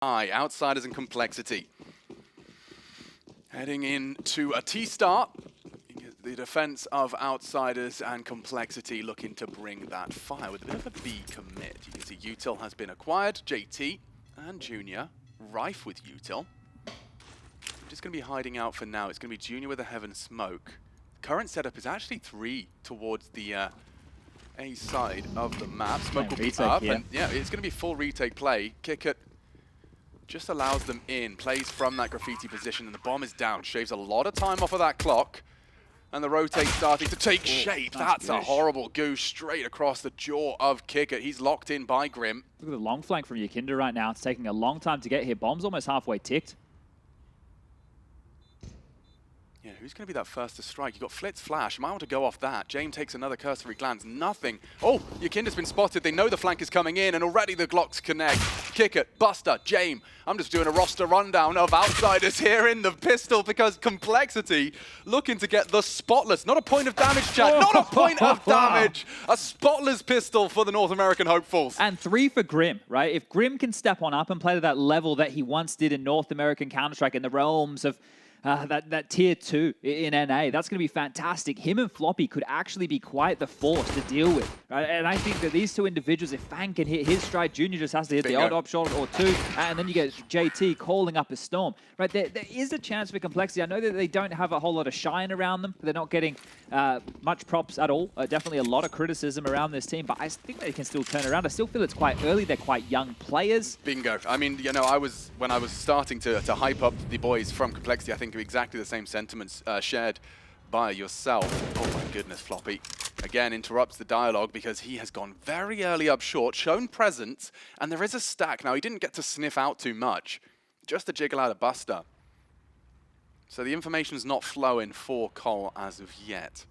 Outsiders and Complexity. Heading into a T-start. The defense of Outsiders and Complexity looking to bring that fire with a bit of a B commit. You can see Util has been acquired. JT and Junior rife with Util. Just going to be hiding out for now. It's going to be Junior with a Heaven Smoke. Current setup is actually 3 towards the A side of the map. Smoke will be up, and yeah, it's going to be full retake play. Kick it just allows them in, plays from that graffiti position, and the bomb is down. Shaves a lot of time off of that clock. And the rotate starting to take shape. That's a horrible goose straight across the jaw of Kickit. He's locked in by Grim. Look at the long flank from Yakinda right now. It's taking a long time to get here. Bomb's almost halfway ticked. Yeah, who's going to be that first to strike? You got Flitz Flash. You might want to go off that. James takes another cursory glance. Nothing. Oh, Yakinda's been spotted. They know the flank is coming in, and already the Glocks connect. Kickit, Buster, James. I'm just doing a roster rundown of Outsiders here in the pistol because Complexity looking to get the spotless. Not a point of damage, chat. Not a point of damage. A spotless pistol for the North American hopefuls. And 3 for Grim, right? If Grim can step on up and play to that level that he once did in North American Counter-Strike in the realms of that tier 2 in NA, that's going to be fantastic. Him and Floppy could actually be quite the force to deal with. Right? And I think that these two individuals, if Fang can hit his stride, Junior just has to hit the odd op shot or 2, and then you get JT calling up a storm. Right? There is a chance for Complexity. I know that they don't have a whole lot of shine around them. They're not getting much props at all. Definitely a lot of criticism around this team, but I think they can still turn around. I still feel it's quite early. They're quite young players. Bingo. I mean, you know, when I was starting to hype up the boys from Complexity, I think exactly the same sentiments shared by yourself. Oh my goodness, Floppy. Again, interrupts the dialogue because he has gone very early up short, shown presence, and there is a stack. Now, he didn't get to sniff out too much, just to jiggle out a Buster. So the information's not flowing for Cole as of yet.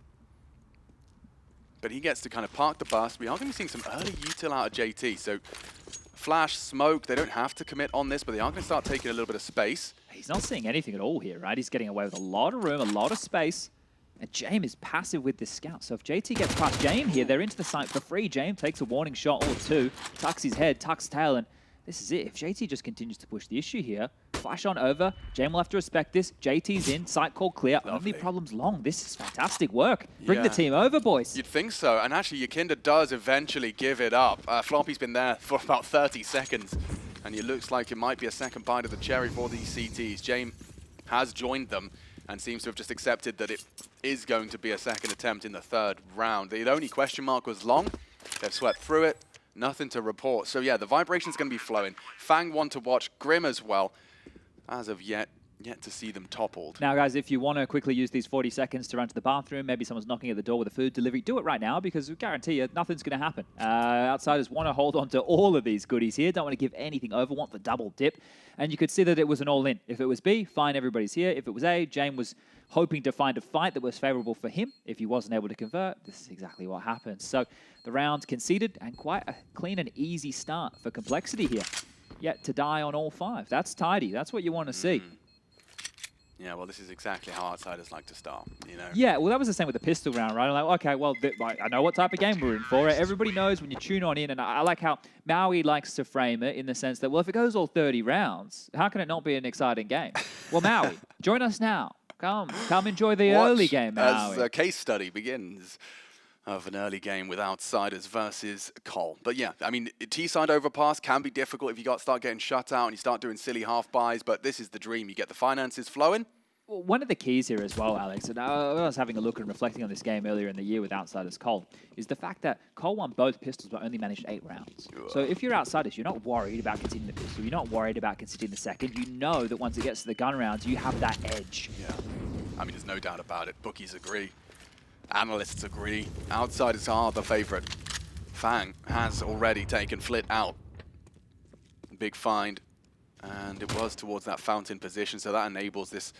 But he gets to kind of park the bus. We are going to be seeing some early util out of JT, so Flash, Smoke, they don't have to commit on this, but they are going to start taking a little bit of space. He's not seeing anything at all here, right? He's getting away with a lot of room, a lot of space. And James is passive with this scout. So if JT gets past James here, they're into the site for free. James takes a warning shot or 2, tucks his head, tucks tail, and this is it. If JT just continues to push the issue here, flash on over. James will have to respect this. JT's in, site call clear. Lovely. Only problems long. This is fantastic work. Bring the team over, boys. You'd think so. And actually, Yakinda does eventually give it up. Floppy's been there for about 30 seconds. And it looks like it might be a second bite of the cherry for these CTs. James has joined them and seems to have just accepted that it is going to be a second attempt in the 3rd round. The only question mark was long. They've swept through it. Nothing to report. So yeah, the vibration's going to be flowing. Fang one to watch. Grim as well. As of yet to see them toppled. Now, guys, if you want to quickly use these 40 seconds to run to the bathroom, maybe someone's knocking at the door with a food delivery, do it right now because we guarantee you nothing's going to happen. Outsiders want to hold on to all of these goodies here. Don't want to give anything over. Want the double dip. And you could see that it was an all-in. If it was B, fine, everybody's here. If it was A, James was hoping to find a fight that was favorable for him. If he wasn't able to convert, this is exactly what happened. So the round conceded and quite a clean and easy start for Complexity here. Yet to die on all 5. That's tidy. That's what you want to see. Yeah, well, this is exactly how Outsiders like to start, you know? Yeah, well, that was the same with the pistol round, right? I'm like, okay, well, I know what type of game we're in for. Everybody knows when you tune on in, and I like how Maui likes to frame it in the sense that, well, if it goes all 30 rounds, how can it not be an exciting game? Well, Maui, join us now. Come enjoy the early game, Maui. As a case study begins of an early game with Outsiders versus Cole. But yeah, I mean, T-side overpass can be difficult if you start getting shut out and you start doing silly half buys, but this is the dream. You get the finances flowing. Well, one of the keys here as well, Alex, and I was having a look and reflecting on this game earlier in the year with Outsiders Cole, is the fact that Cole won both pistols but only managed 8 rounds. So if you're Outsiders, you're not worried about conceding the pistol. You're not worried about conceding the second. You know that once it gets to the gun rounds, you have that edge. Yeah, I mean, there's no doubt about it. Bookies agree. Analysts agree. Outsiders are the favorite. Fang has already taken Flit out. Big find. And it was towards that fountain position, so that enables this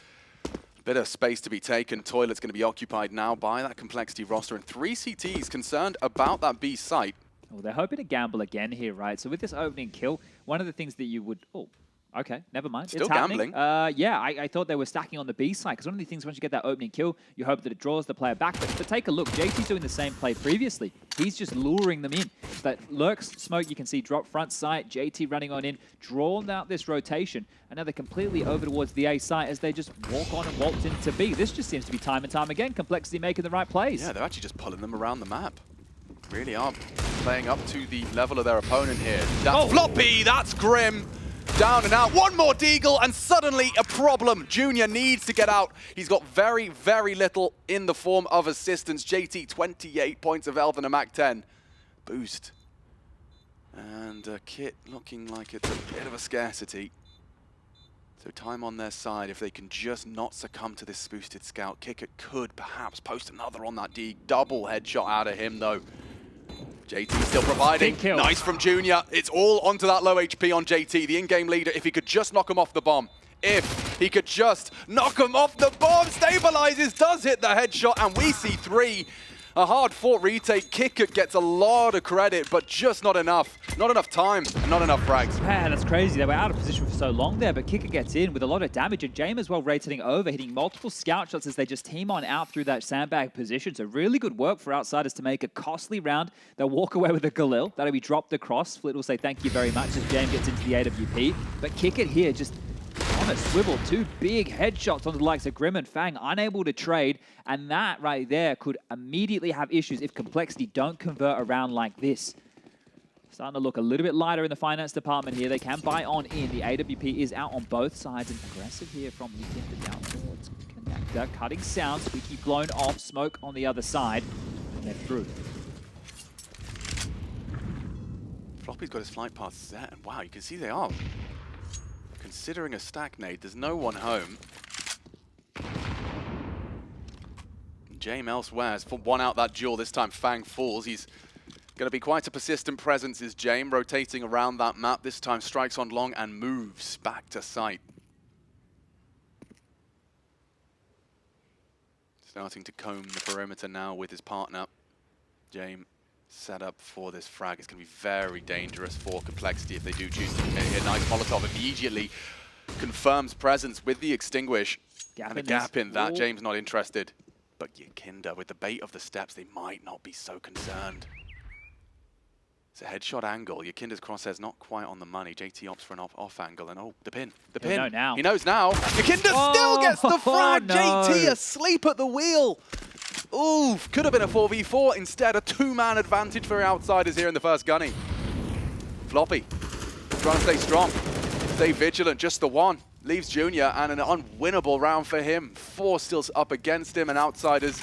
bit of space to be taken. Toilet's going to be occupied now by that Complexity roster. And 3 CTs concerned about that B site. Well, they're hoping to gamble again here, right? So with this opening kill, one of the things that you would... Oh, Okay, never mind. Still it's happening. gambling. Yeah, I thought they were stacking on the B side, because one of the things, once you get that opening kill, you hope that it draws the player back. But take a look, JT's doing the same play previously. He's just luring them in. That lurks smoke, you can see drop front sight, JT running on in, drawn out this rotation, and now they're completely over towards the A site as they just walk on and waltz into B. This just seems to be time and time again, Complexity making the right plays. Yeah, they're actually just pulling them around the map. Really are playing up to the level of their opponent here. That's Floppy, that's Grim. Down and out, one more Deagle, and suddenly a problem. Junior needs to get out. He's got very, very little in the form of assistance. JT, 28 points of health and a Mac 10 boost. And Kit looking like it's a bit of a scarcity. So time on their side. If they can just not succumb to this boosted scout, Kicker could perhaps post another on that D. Double headshot out of him, though. JT still providing. Nice from Junior. It's all onto that low HP on JT, the in-game leader. If he could just knock him off the bomb. If he could just knock him off the bomb. Stabilizes, does hit the headshot, and we see 3. A hard-fought retake. Kicker gets a lot of credit, but just not enough. Not enough time, and not enough frags. Man, that's crazy. They were out of position for so long there, but Kicker gets in with a lot of damage, and Jame as well rotating over, hitting multiple scout shots as they just team on out through that sandbag position. So really good work for Outsiders to make a costly round. They'll walk away with a Galil. That'll be dropped across. Flit will say thank you very much as Jame gets into the AWP. But Kicker here just on a swivel, 2 big headshots onto the likes of Grim and Fang, unable to trade, and that right there could immediately have issues if Complexity don't convert a round like this. Starting to look a little bit lighter in the finance department here. They can buy on in. The AWP is out on both sides, and aggressive here from Yukinda down towards Connector. Cutting sound, Squeaky blown off, smoke on the other side, and they're through. Floppy's got his flight path set, and wow, you can see they are considering a stack nade. There's no one home. Jame elsewhere has won out that duel. This time Fang falls. He's going to be quite a persistent presence, is Jame, rotating around that map. This time strikes on long and moves back to site. Starting to comb the perimeter now with his partner. Jame set up for this frag. It's going to be very dangerous for Complexity if they do choose to commit here. Nice Molotov immediately confirms presence with the extinguish. And a gap in that. James not interested. But Yukinda, with the bait of the steps, they might not be so concerned. It's a headshot angle. Yukinda's crosshair's not quite on the money. JT opts for an off angle, and oh, the pin. The pin. Know now. He knows now. Yukinda still gets the frag. No. JT asleep at the wheel. Oof, could have been a 4v4. Instead, a 2-man advantage for Outsiders here in the first gunning. Floppy, trying to stay strong, stay vigilant, just the one. Leaves Junior, and an unwinnable round for him. 4 still up against him, and Outsiders,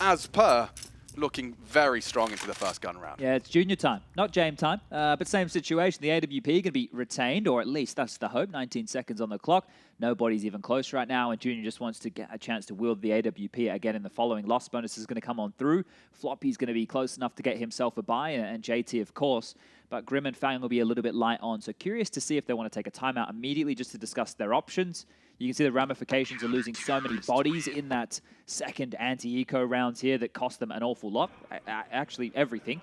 as per, looking very strong into the first gun round. Yeah, it's Junior time, not Jame time, but same situation. The AWP going to be retained, or at least that's the hope. 19 seconds on the clock. Nobody's even close right now, and Junior just wants to get a chance to wield the AWP again in the following. Loss bonus is going to come on through. Floppy's going to be close enough to get himself a buy, and JT, of course. But Grim and Fang will be a little bit light on, so curious to see if they want to take a timeout immediately just to discuss their options. You can see the ramifications of losing so many bodies in that second anti-eco rounds here that cost them an awful lot, actually everything.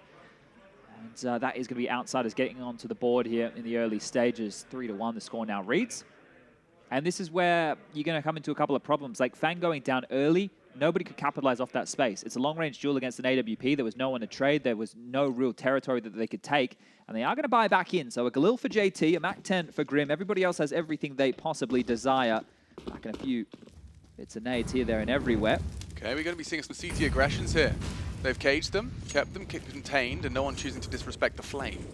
And that is going to be Outsiders getting onto the board here in the early stages. 3-1 the score now reads. And this is where you're going to come into a couple of problems. Like Fang going down early, nobody could capitalize off that space. It's a long-range duel against an AWP. There was no one to trade. There was no real territory that they could take. And they are going to buy back in. So a Galil for JT, a Mac 10 for Grim. Everybody else has everything they possibly desire. Back in a few bits of nades here, there, and everywhere. Okay, we're going to be seeing some CT aggressions here. They've caged them, kept them contained, and no one choosing to disrespect the flame.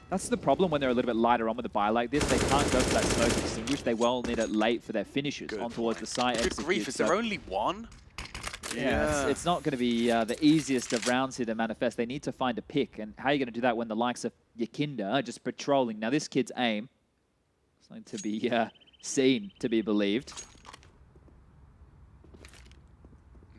That's the problem when they're a little bit lighter on with a buy like this. They can't go for that smoke extinguish. They will need it late for their finishes on towards the site. Good grief, is there only one? Yeah, it's not going to be the easiest of rounds here to manifest. They need to find a pick, and how are you going to do that when the likes of Yukinda are just patrolling? Now, this kid's aim is going to be seen to be believed.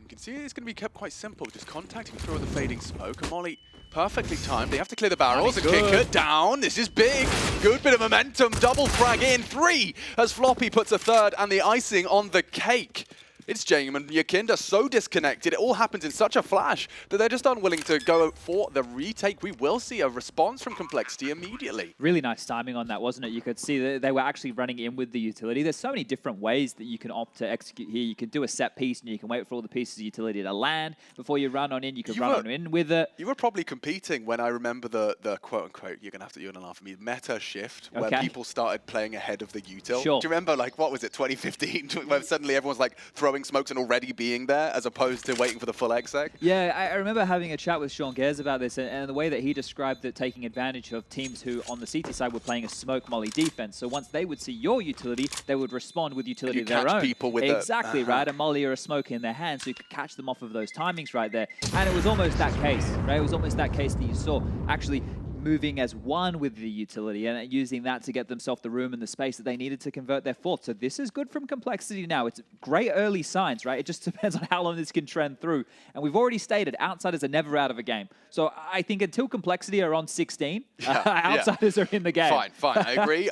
You can see it's going to be kept quite simple, just contacting through the fading smoke. A molly perfectly timed. They have to clear the barrels. A kicker down. This is big. Good bit of momentum. Double frag in. 3 as Floppy puts a third, and the icing on the cake It's Jame and Yakinda so disconnected. It all happens in such a flash that they're just unwilling to go for the retake. We will see a response from Complexity immediately. Really nice timing on that, wasn't it? You could see that they were actually running in with the utility. There's so many different ways that you can opt to execute here. You can do a set piece and you can wait for all the pieces of utility to land before you run on in. You can run on in with it. You were probably competing when I remember the quote-unquote, you're going to laugh at me, meta shift, where people started playing ahead of the util. Sure. Do you remember, like, what was it, 2015, where suddenly everyone's like throwing smokes and already being there as opposed to waiting for the full exec? Yeah, I remember having a chat with Sean Gares about this, and the way that he described it, taking advantage of teams who on the CT side were playing a smoke molly defense. So once they would see your utility, they would respond with utility of their own. People with exactly right, a molly or a smoke in their hand, so you could catch them off of those timings right there. And it was almost that case, right? It was almost that case that you saw actually moving as one with the utility and using that to get themselves the room and the space that they needed to convert their fourth. So this is good from Complexity now. It's great early signs, right? It just depends on how long this can trend through. And we've already stated outsiders are never out of a game. So I think until Complexity are on 16, outsiders are in the game. Fine.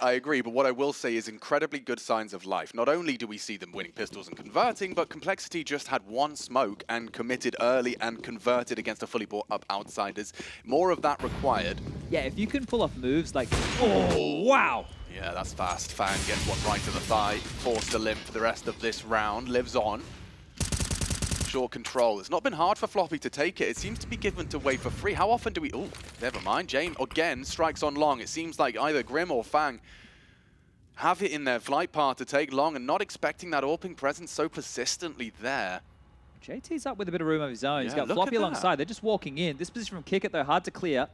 I agree. But what I will say is incredibly good signs of life. Not only do we see them winning pistols and converting, but Complexity just had one smoke and committed early and converted against a fully bought up outsiders. More of that required. Yeah, if you can pull off moves like, oh, wow. Yeah, that's fast. Fang gets one right to the thigh, forced to limp for the rest of this round, lives on. Short control. It's not been hard for Floppy to take it. It seems to be given away for free. How often do we... Oh, never mind. Jame again strikes on long. It seems like either Grim or Fang have it in their flight path to take long and not expecting that AWPing presence so persistently there. JT's up with a bit of room of his own. Yeah, he's got Floppy alongside. They're just walking in. This position from Kick It, though, hard to clear.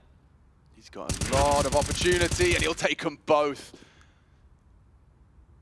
He's got a lot of opportunity, and he'll take them both.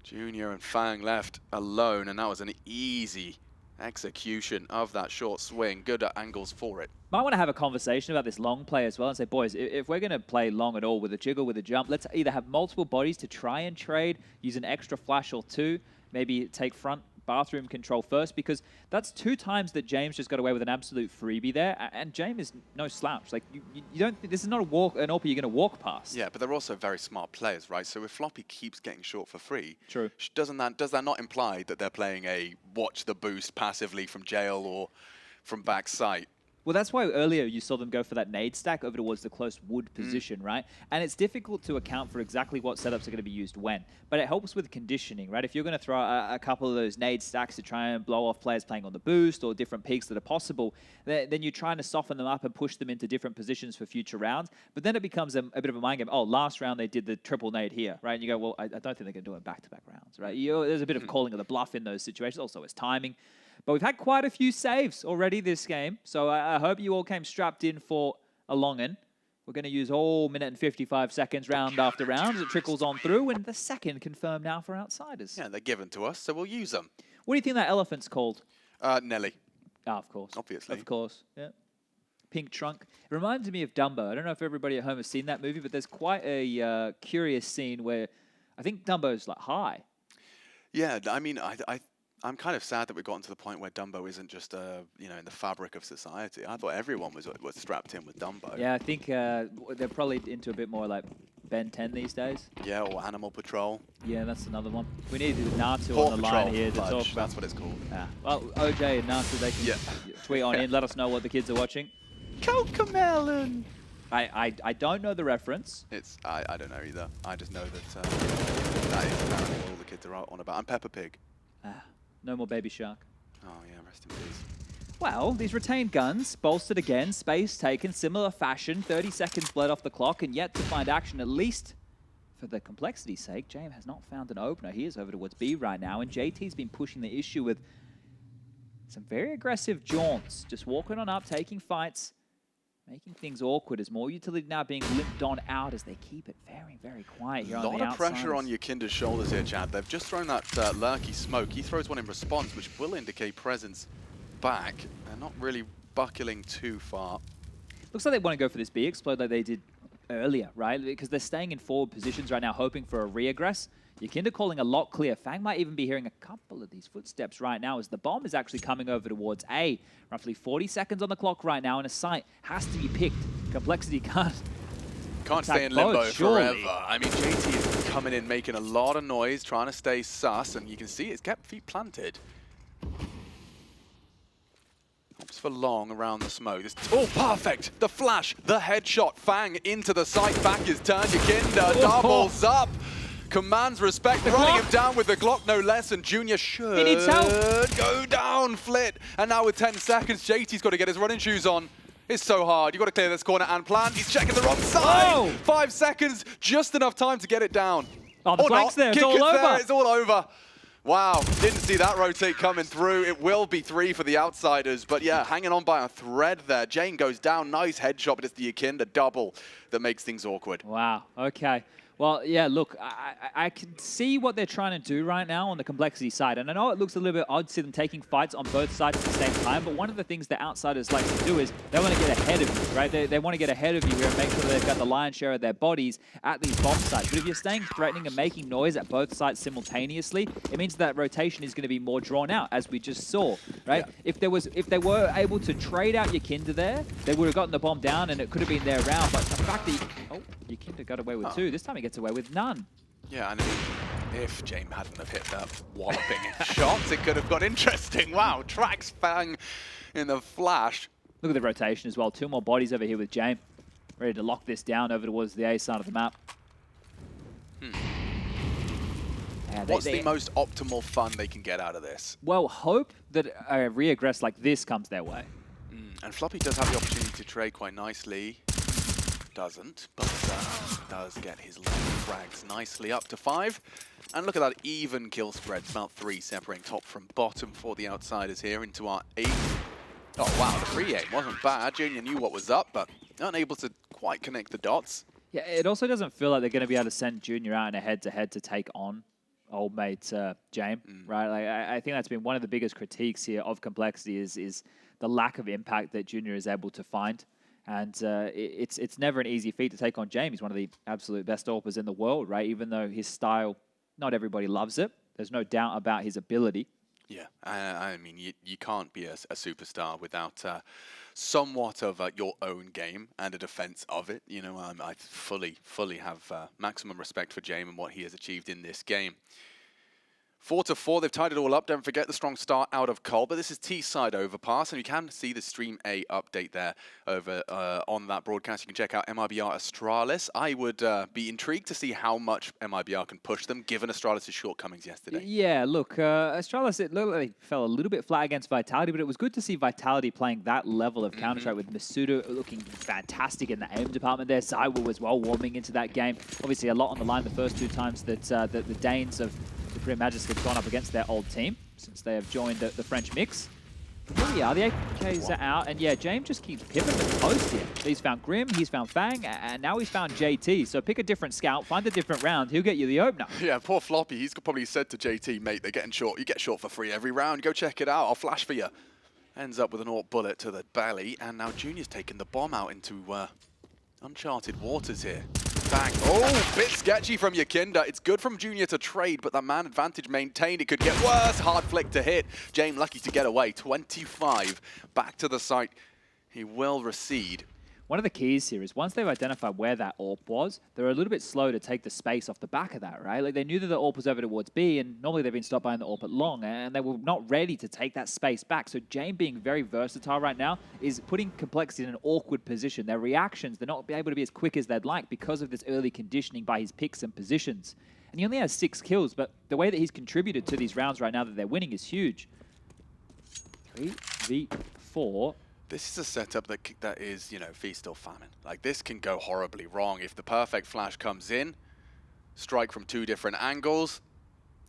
Junior and Fang left alone, and that was an easy execution of that short swing. Good angles for it. Might want to have a conversation about this long play as well and say, boys, if we're going to play long at all with a jiggle, with a jump, let's either have multiple bodies to try and trade, use an extra flash or two, maybe take front bathroom control first, because that's 2 times that James just got away with an absolute freebie there, and James is no slouch. Like, you don't, this is not an AWP you're going to walk past. Yeah, but they're also very smart players, right? So if Floppy keeps getting short for free, true, does that not imply that they're playing a watch the boost passively from jail or from back sight? Well, that's why earlier you saw them go for that nade stack over towards the close wood position, right? And it's difficult to account for exactly what setups are going to be used when. But it helps with conditioning, right? If you're going to throw a couple of those nade stacks to try and blow off players playing on the boost or different peaks that are possible, then you're trying to soften them up and push them into different positions for future rounds. But then it becomes a bit of a mind game. Oh, last round they did the triple nade here, right? And you go, well, I don't think they're going to do it back-to-back rounds, right? There's a bit of calling of the bluff in those situations. Also, it's timing. But we've had quite a few saves already this game, so I hope you all came strapped in for a long one. We're going to use all minute and 55 seconds round after round as it trickles on through, and the second confirmed now for outsiders. Yeah, they're given to us, so we'll use them. What do you think that elephant's called? Nelly. Ah, of course. Obviously. Of course, yeah. Pink trunk. It reminds me of Dumbo. I don't know if everybody at home has seen that movie, but there's quite a curious scene where I think Dumbo's like high. Yeah, I mean, I'm kind of sad that we've gotten to the point where Dumbo isn't just, in the fabric of society. I thought everyone was strapped in with Dumbo. Yeah, I think they're probably into a bit more like Ben 10 these days. Yeah, or Animal Patrol. Yeah, that's another one. We need Natu Paw on the Patrol line here to Fudge, talk about. That's what it's called. Yeah. Well, OJ and Natu, they can tweet on in, let us know what the kids are watching. Cocomelon! I don't know the reference. I don't know either. I just know that that is apparently what all the kids are on about. And Peppa Pig. No more Baby Shark. Oh, yeah, rest in peace. Well, these retained guns, bolstered again, space taken, similar fashion, 30 seconds bled off the clock, and yet to find action, at least for the complexity's sake. James has not found an opener. He is over towards B right now, and JT's been pushing the issue with some very aggressive jaunts, just walking on up, taking fights, making things awkward as more utility now being limped on out as they keep it very, very quiet here on the outside. A lot of pressure on Yakinda's shoulders here, Chad. They've just thrown that lurky smoke. He throws one in response, which will indicate presence back. They're not really buckling too far. Looks like they want to go for this B explode like they did earlier, right? Because they're staying in forward positions right now, hoping for a reaggress. Yakinda calling a lot clear. Fang might even be hearing a couple of these footsteps right now as the bomb is actually coming over towards A. Roughly 40 seconds on the clock right now, and a site has to be picked. Complexity can't stay in limbo forever. I mean, JT is coming in, making a lot of noise, trying to stay sus, and you can see it's kept feet planted. Just for long around the smoke. Oh, perfect! The flash, the headshot, Fang into the sight, back is turned, Yakinda doubles up. Commands respect, running him down with the Glock no less, and Junior should He needs help. go down, Flit. And now with 10 seconds, JT's got to get his running shoes on. It's so hard. You've got to clear this corner and plant. He's checking the wrong side. Oh. 5 seconds, just enough time to get it down. Oh, the flank's there. It's Kick all is over. there. It's all over. Wow, didn't see that rotate coming through. It will be 3 for the outsiders, but yeah, hanging on by a thread there. Jane goes down, nice headshot, but it's the Yakinda double that makes things awkward. Wow, okay. Well, yeah, look, I can see what they're trying to do right now on the complexity side. And I know it looks a little bit odd to see them taking fights on both sides at the same time, but one of the things that outsiders like to do is they want to get ahead of you, right? They want to get ahead of you here and make sure that they've got the lion's share of their bodies at these bomb sites. But if you're staying threatening and making noise at both sides simultaneously, it means that rotation is going to be more drawn out, as we just saw, right? Yeah. If they were able to trade out Yakinda there, they would have gotten the bomb down and it could have been their round. But the fact that Yakinda got away with 2, this time he gets away with none. Yeah, and if James hadn't have hit that walloping shots, it could have got interesting. Wow, tracks Fang in the flash. Look at the rotation as well. 2 more bodies over here with James. Ready to lock this down over towards the A side of the map. Yeah, What's the most optimal fun they can get out of this? Well, hope that a reaggress like this comes their way. And Floppy does have the opportunity to trade quite nicely. Doesn't, but does get his long frags nicely up to 5. And look at that even kill spread. About 3 separating top from bottom for the outsiders here into our 8th. Oh wow, the free aim wasn't bad. Junior knew what was up, but unable to quite connect the dots. Yeah, it also doesn't feel like they're going to be able to send Junior out in a head-to-head to take on old mate James, right? Like, I think that's been one of the biggest critiques here of complexity is the lack of impact that Junior is able to find. And it's never an easy feat to take on James. He's one of the absolute best AWPers in the world, right? Even though his style, not everybody loves it. There's no doubt about his ability. Yeah, I mean, you can't be a superstar without somewhat of your own game and a defense of it. You know, I fully have maximum respect for James and what he has achieved in this game. 4-4, they've tied it all up. Don't forget the strong start out of Cole, but this is T-side overpass, and you can see the Stream A update there over on that broadcast. You can check out MIBR Astralis. I would be intrigued to see how much MIBR can push them, given Astralis' shortcomings yesterday. Yeah, look, Astralis, it looked like they fell a little bit flat against Vitality, but it was good to see Vitality playing that level of Counter-Strike with Masuda looking fantastic in the aim department there. Zywoo was well warming into that game. Obviously, a lot on the line the first 2 times that the Danes of Supreme Majesty have gone up against their old team since they have joined the French mix. Here we are, the AKs are out, and yeah, James just keeps pivoting the post here. He's found Grim, he's found Fang, and now he's found JT. So pick a different scout, find a different round, he'll get you the opener. Yeah, poor Floppy, he's probably said to JT, mate, they're getting short. You get short for free every round, go check it out, I'll flash for you. Ends up with an AWP bullet to the belly, and now Junior's taking the bomb out into uncharted waters here. Bang. Oh, bit sketchy from Yakinda. It's good from Junior to trade, but that man advantage maintained. It could get worse. Hard flick to hit. James lucky to get away. 25 back to the site. He will recede. One of the keys here is once they've identified where that AWP was, they're a little bit slow to take the space off the back of that, right? Like they knew that the AWP was over towards B, and normally they've been stopped behind the AWP at long, and they were not ready to take that space back. So James being very versatile right now is putting complexity in an awkward position. Their reactions, they're not able to be as quick as they'd like because of this early conditioning by his picks and positions. And he only has 6 kills, but the way that he's contributed to these rounds right now that they're winning is huge. 3v4. This is a setup that is, you know, feast or famine. Like, this can go horribly wrong. If the perfect flash comes in, strike from 2 different angles,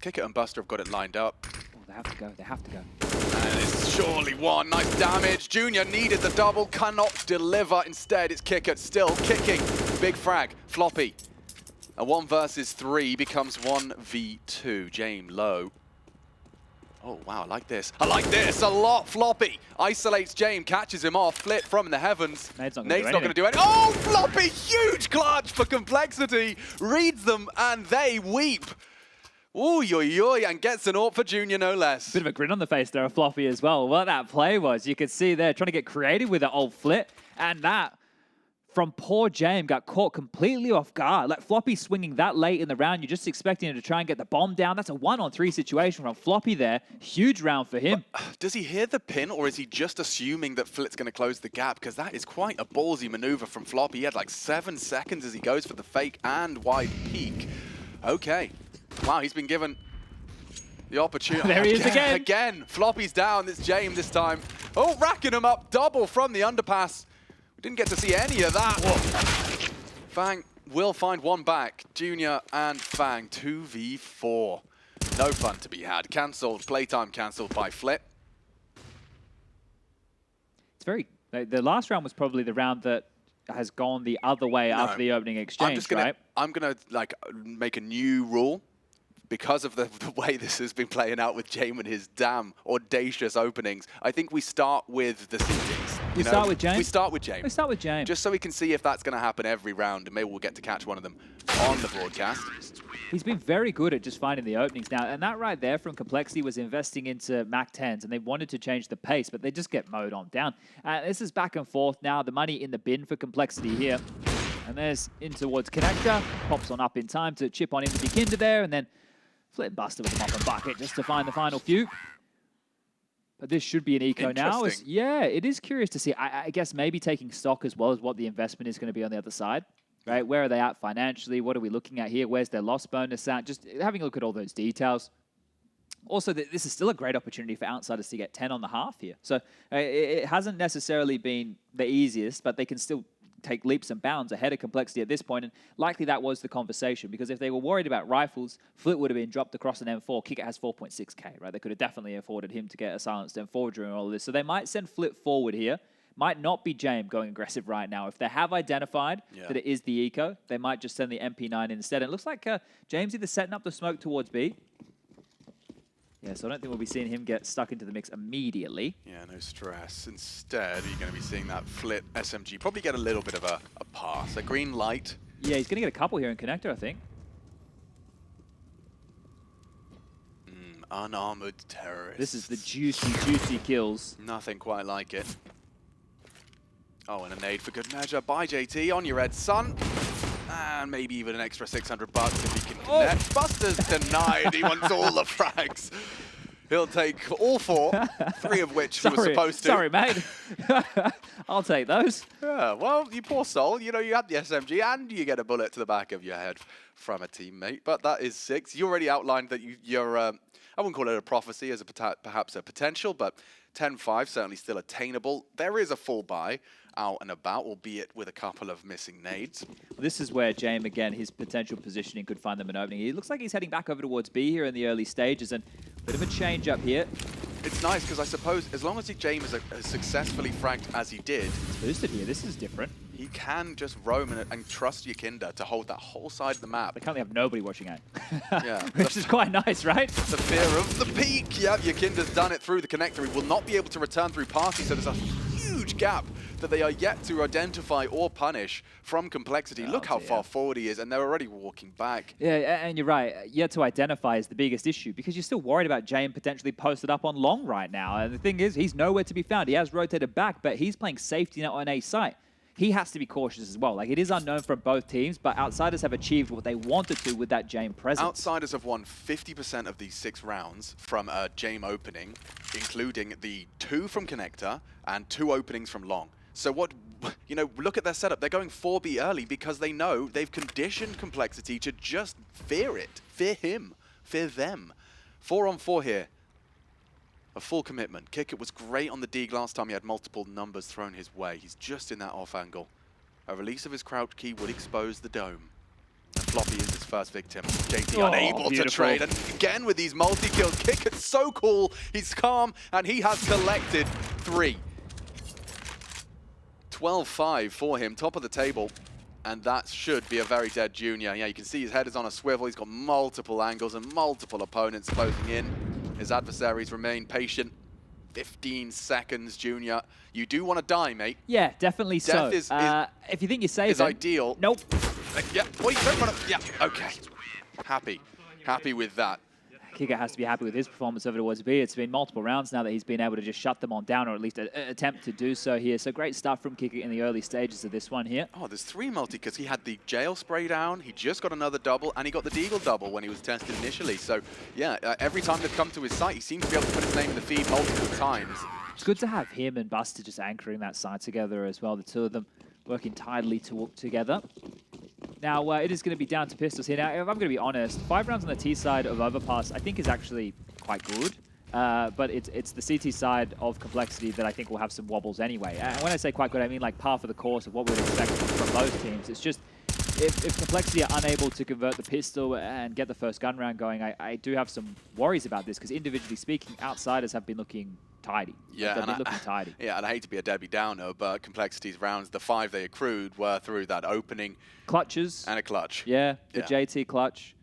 Kick It and Buster have got it lined up. Oh, they have to go. They have to go. And it's surely one. Nice damage. Junior needed the double, cannot deliver. Instead, it's Kick It still kicking. Big frag. Floppy. A 1 versus 3 becomes 1v2. James low. Oh, wow, I like this. I like this a lot. Floppy isolates James, catches him off. Flit from the heavens. Nade's not going to do anything. Oh, Floppy, huge clutch for complexity. Reads them and they weep. Ooh, and gets an AWP for Junior, no less. Bit of a grin on the face there of Floppy as well. What that play was, you could see there trying to get creative with that old Flit. And that from poor James got caught completely off guard. Like Floppy swinging that late in the round, you're just expecting him to try and get the bomb down. That's a 1-on-3 situation from Floppy there. Huge round for him. But does he hear the pin, or is he just assuming that Flit's going to close the gap? Because that is quite a ballsy maneuver from Floppy. He had like 7 seconds as he goes for the fake and wide peek. Okay. Wow, he's been given the opportunity. There he is again. Again, Floppy's down. It's James this time. Oh, racking him up. Double from the underpass. We didn't get to see any of that. Whoa. Fang will find one back. Junior and Fang, 2v4. No fun to be had. Cancelled. Playtime cancelled by Flit. It's very... The last round was probably the round that has gone the other way after the opening exchange, right? I'm gonna like make a new rule. Because of the way this has been playing out with James and his damn audacious openings, I think we start with the seedings. We start with James? We start with James. We start with James. Just so we can see if that's going to happen every round, and maybe we'll get to catch one of them on the broadcast. He's been very good at just finding the openings now, and that right there from Complexity was investing into Mac 10s, and they wanted to change the pace, but they just get mowed on down. This is back and forth now. The money in the bin for Complexity here. And there's in towards Connector. Pops on up in time to chip on into the Kinder there, and then Flit and Buster with the mop and bucket just to find the final few. But this should be an eco now. Yeah, it is curious to see. I guess maybe taking stock as well as what the investment is going to be on the other side. Right? Where are they at financially? What are we looking at here? Where's their loss bonus at? Just having a look at all those details. Also, this is still a great opportunity for Outsiders to get 10 on the half here. So it hasn't necessarily been the easiest, but they can still take leaps and bounds ahead of Complexity at this point, and likely that was the conversation, because if they were worried about rifles, Flit would have been dropped across an M4. Kicker has 4.6k, right? They could have definitely afforded him to get a silenced M4 during all of this. So they might send Flit forward here. Might not be James going aggressive right now. If they have identified that it is the eco, they might just send the MP9 instead. And it looks like James either setting up the smoke towards B. Yeah, so I don't think we'll be seeing him get stuck into the mix immediately. Yeah, no stress. Instead, you're going to be seeing that Flit SMG probably get a little bit of a pass. A green light. Yeah, he's going to get a couple here in Connector, I think. Unarmored terrorists. This is the juicy, juicy kills. Nothing quite like it. Oh, and a nade for good measure by JT. On your head, son. And maybe even an extra 600 bucks if he can connect. Buster's denied. He wants all the frags. He'll take all 4, 3 of which he was supposed to. Sorry, mate. I'll take those. Yeah, well, you poor soul. You know, you had the SMG and you get a bullet to the back of your head from a teammate. But that is 6. You already outlined that you're, I wouldn't call it a prophecy as perhaps a potential, but 10-5 certainly still attainable. There is a full buy out and about, albeit with a couple of missing nades. This is where James, again, his potential positioning could find them an opening. He looks like he's heading back over towards B here in the early stages, and a bit of a change up here. It's nice because I suppose as long as James has successfully fragged as he did, it's boosted here. This is different. He can just roam and trust Yakinda to hold that whole side of the map. They currently have nobody watching out. Yeah, which is quite nice, right? The fear of the peak. Yeah, Yakinda's done it through the connector. He will not be able to return through party, so there's a huge gap that they are yet to identify or punish from Complexity. Look how far forward he is, and they're already walking back. Yeah, and you're right. Yet to identify is the biggest issue, because you're still worried about James potentially posted up on long right now. And the thing is, he's nowhere to be found. He has rotated back, but he's playing safety net on A site. He has to be cautious as well. Like, it is unknown from both teams, but Outsiders have achieved what they wanted to with that James presence. Outsiders have won 50% of these 6 rounds from a James opening, including the 2 from Connector and 2 openings from long. So what, you know, look at their setup. They're going 4B early because they know they've conditioned Complexity to just fear it. Fear him. Fear them. 4-on-4 here. A full commitment. Kicker was great on the Deeg last time. He had multiple numbers thrown his way. He's just in that off angle. A release of his crouch key would expose the dome. And Floppy is his first victim. JT unable to trade. And again with these multi-kills. Kicker's so cool. He's calm and he has collected 3. 12-5 for him, top of the table. And that should be a very dead Junior. Yeah, you can see his head is on a swivel. He's got multiple angles and multiple opponents closing in. His adversaries remain patient. 15 seconds, Junior. You do want to die, mate. Yeah, definitely so. Death is if you think you're safe, is ideal. Nope. Yeah, wait, don't run up. Yeah, okay. Happy with that. Kicker has to be happy with his performance over towards B. It's been multiple rounds now that he's been able to just shut them on down, or at least attempt to do so here. So great stuff from Kicker in the early stages of this one here. Oh, there's 3 multi because he had the jail spray down, he just got another double, and he got the Deagle double when he was tested initially. So yeah, every time they've come to his site, he seems to be able to put his name in the feed multiple times. It's good to have him and Buster just anchoring that side together as well. The two of them working tidily together. Now, it is going to be down to pistols here. Now, if I'm going to be honest, 5 rounds on the T side of Overpass I think is actually quite good. But it's the CT side of Complexity that I think will have some wobbles anyway. And when I say quite good, I mean like par for the course of what we would expect from both teams. It's just, if Complexity are unable to convert the pistol and get the first gun round going, I do have some worries about this, because individually speaking, Outsiders have been looking tidy. Yeah, they've been looking tidy. Yeah, and I hate to be a Debbie Downer, but Complexity's rounds, the 5 they accrued were through that opening. Clutches. And a clutch. Yeah, the JT clutch.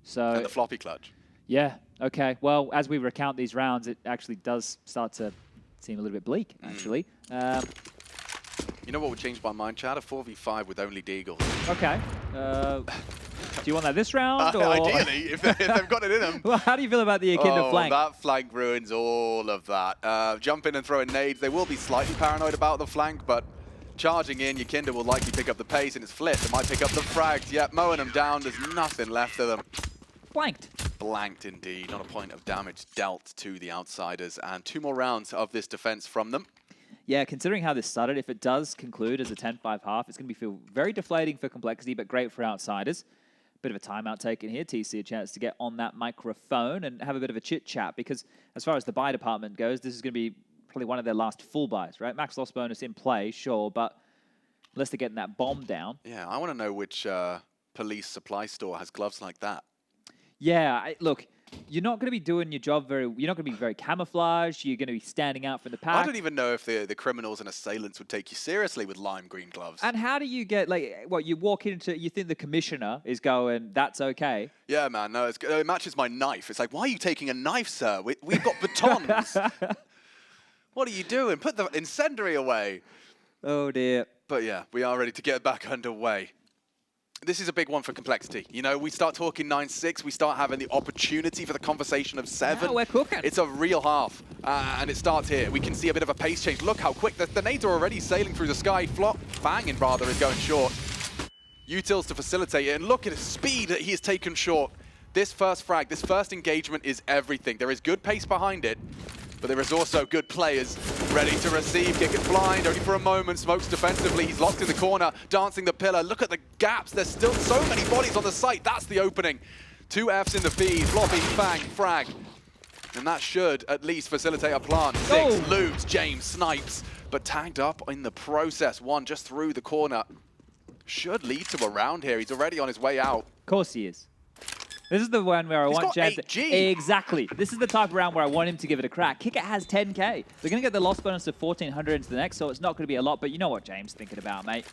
So and the floppy clutch. Yeah, okay. Well, as we recount these rounds, it actually does start to seem a little bit bleak, actually. You know what would change my mind, Chad? A 4v5 with only Deagles. Okay. Do you want that this round? Or? Ideally, if they've got it in them. Well, how do you feel about the Akinda flank? That flank ruins all of that. Jump in and throw in nades. They will be slightly paranoid about the flank, but charging in, Yakinda will likely pick up the pace, and it's flipped. It might pick up the frags. Yep, mowing them down. There's nothing left of them. Blanked. Blanked indeed. Not a point of damage dealt to the Outsiders. And 2 more rounds of this defense from them. Yeah, considering how this started, if it does conclude as a 10-5 half, it's going to feel very deflating for Complexity, but great for Outsiders. Bit of a timeout taken here. TC a chance to get on that microphone and have a bit of a chit-chat, because as far as the buy department goes, this is going to be probably one of their last full buys, right? Max loss bonus in play, sure, but unless they're getting that bomb down. Yeah, I want to know which police supply store has gloves like that. Yeah, look, you're not going to be doing your job you're not going to be very camouflaged. You're going to be standing out from the pack. I don't even know if the criminals and assailants would take you seriously with lime green gloves. And how do you get, like, what, you walk into, you think the commissioner is going, that's okay? Yeah, man, no, it matches my knife. It's like, why are you taking a knife, sir? We've got batons. What are you doing? Put the incendiary away. Oh, dear. But yeah, we are ready to get back underway. This is a big one for Complexity. You know, we start talking 9-6, we start having the opportunity for the conversation of 7. Yeah, we're cooking. It's a real half, and it starts here. We can see a bit of a pace change. Look how quick, the nades are already sailing through the sky. Fangin, rather, is going short. Utils to facilitate it, and look at the speed that he has taken short. This first frag, this first engagement is everything. There is good pace behind it, but there is also good players ready to receive. Kick it blind, only for a moment. Smokes defensively. He's locked in the corner, dancing the pillar. Look at the gaps. There's still so many bodies on the site. That's the opening. 2 Fs in the feed. Floppy, fang, frag. And that should at least facilitate a plant. 6 loots. James snipes, but tagged up in the process. 1 just through the corner. Should lead to a round here. He's already on his way out. Of course he is. This is the one where I want James. Exactly. This is the type of round where I want him to give it a crack. Kicker has 10k. They're going to get the loss bonus of 1,400 into the next, so it's not going to be a lot. But you know what James thinking about, mate.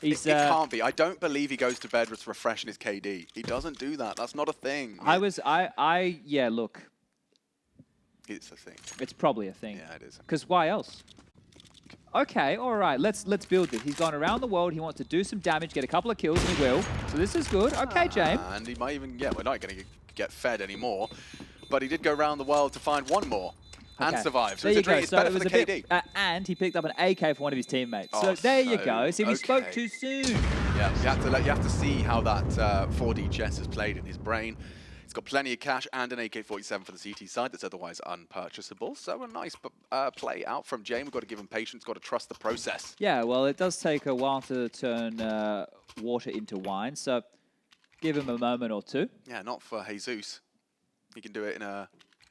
It can't be. I don't believe he goes to bed with refreshing his KD. He doesn't do that. That's not a thing. Yeah, look. It's a thing. It's probably a thing. Yeah, it is. Because why else? Okay, all right, let's build this. He's gone around the world. He wants to do some damage, get a couple of kills, and he will. So this is good. Okay, James. And he might even, we're not going to get fed anymore. But he did go around the world to find 1 more and survive. So it's better for the KD. And he picked up an AK for one of his teammates. So there you go. See, we spoke too soon. Yeah, you have to see how that 4D chess has played in his brain. It's got plenty of cash and an AK-47 for the CT side that's otherwise unpurchasable. So a nice play out from Jane. We've got to give him patience, got to trust the process. Yeah, well, it does take a while to turn water into wine. So give him a moment or 2. Yeah, not for Jesus. He can do it in a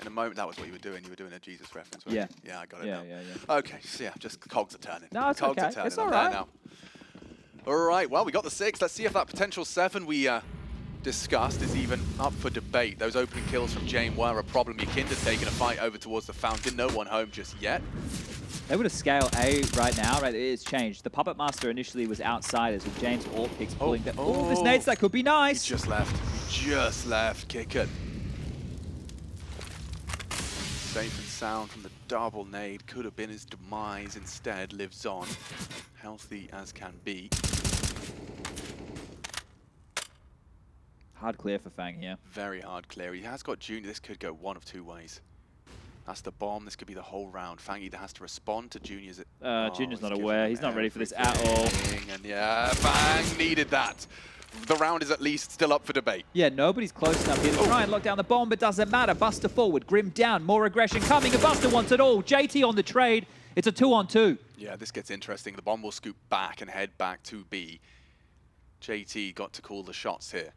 moment. That was what you were doing. You were doing a Jesus reference. Yeah. Yeah, I got it now. Yeah. Okay, so yeah, just cogs are turning. No, it's okay. It's all right. Now. All right, well, we got the 6. Let's see if that potential 7 we discussed is even up for debate. Those opening kills from Jane were a problem. Yakinda's taking a fight over towards the fountain. No one home just yet. They would have scale A right now, right? It's changed. The Puppet Master initially was outsiders with James Orp picks pulling them. Oh, this nades, that could be nice. He just left. Kick it. Safe and sound from the double nade. Could have been his demise. Instead, lives on. Healthy as can be. Hard clear for Fang here. Very hard clear. He has got Junior. This could go one of two ways. That's the bomb. This could be the whole round. Fang either has to respond to Junior's... Junior's not aware. He's not ready for this at all. And yeah, Fang needed that. The round is at least still up for debate. Yeah, nobody's close enough here to try and lock down the bomb, but doesn't matter. Buster forward, Grim down, more aggression coming, and Buster wants it all. JT on the trade. It's a 2-on-2. Yeah, this gets interesting. The bomb will scoop back and head back to B. JT got to call the shots here.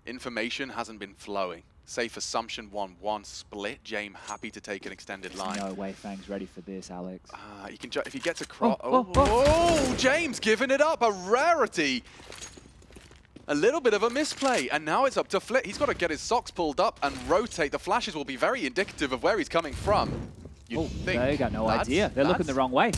Information hasn't been flowing. Safe assumption 1-1 split. James happy to take an extended line. No way Fang's ready for this, Alex. He can if he gets across. Oh, James giving it up. A rarity. A little bit of a misplay. And now it's up to Flit. He's got to get his socks pulled up and rotate. The flashes will be very indicative of where he's coming from. They got no idea. They're looking the wrong way.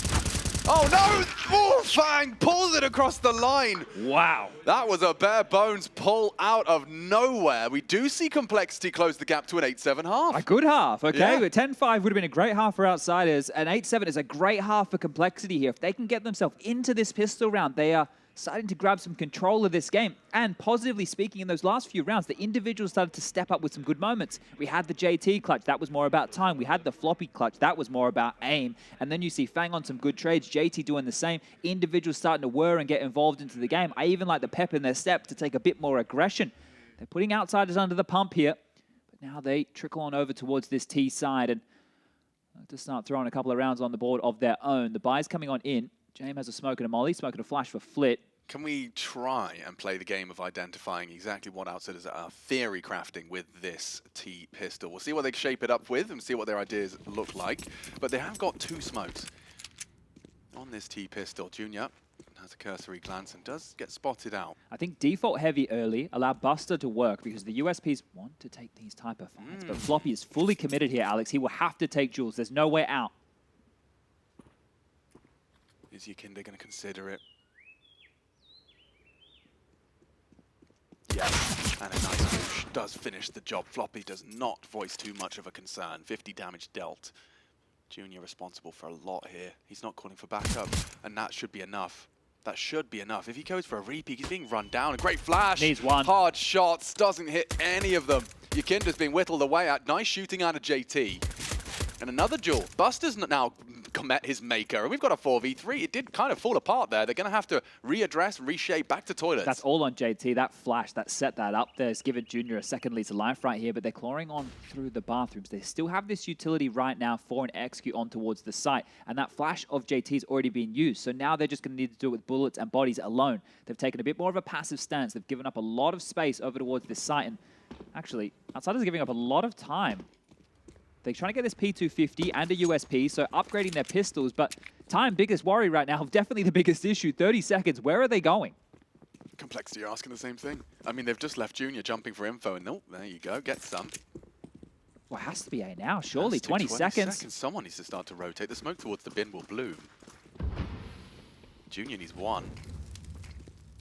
Oh no! Oh, Fang pulls it across the line. Wow. That was a bare bones pull out of nowhere. We do see Complexity close the gap to an 8-7 half. A good half, okay? Yeah. But 10-5 would have been a great half for Outsiders. An 8-7 is a great half for Complexity here. If they can get themselves into this pistol round, they are starting to grab some control of this game. And positively speaking, in those last few rounds, the individuals started to step up with some good moments. We had the JT clutch. That was more about time. We had the floppy clutch. That was more about aim. And then you see Fang on some good trades. JT doing the same. Individuals starting to whir and get involved into the game. I even like the pep in their step to take a bit more aggression. They're putting Outsiders under the pump here. But now they trickle on over towards this T side and to start throwing a couple of rounds on the board of their own. The buy's coming on in. James has a smoke and a molly, smoke and a flash for Flit. Can we try and play the game of identifying exactly what Outsiders are theory crafting with this T pistol? We'll see what they shape it up with and see what their ideas look like. But they have got two smokes on this T pistol. Junior has a cursory glance and does get spotted out. I think default heavy early, allow Buster to work because the USPs want to take these type of fights. But Floppy is fully committed here, Alex. He will have to take Jules. There's no way out. Is Yakinda going to consider it? Yes, and a nice push does finish the job. Floppy does not voice too much of a concern. 50 damage dealt. Junior responsible for a lot here. He's not calling for backup, and that should be enough. That should be enough. If he goes for a repeat, he's being run down. A great flash. Needs one. Hard shots, doesn't hit any of them. Yakinda's being whittled away at. Nice shooting out of JT. And another duel. Buster's now met his maker, and we've got a 4v3. It did kind of fall apart there. They're going to have to readdress, reshape, back to toilets. That's all on JT. That flash, that set that up there has given Junior a second lead to life right here, but they're clawing on through the bathrooms. They still have this utility right now for an execute on towards the site, and that flash of JT's already been used, so now they're just going to need to do it with bullets and bodies alone. They've taken a bit more of a passive stance. They've given up a lot of space over towards this site, and actually, Outsiders are giving up a lot of time. They're trying to get this P250 and a USP, so upgrading their pistols, but time, biggest worry right now, definitely the biggest issue. 30 seconds, where are they going? Complexity are asking the same thing. I mean, they've just left Junior jumping for info, and oh, there you go, get some. Well, it has to be A now, surely, 20 seconds. Someone needs to start to rotate. The smoke towards the bin will bloom. Junior needs one.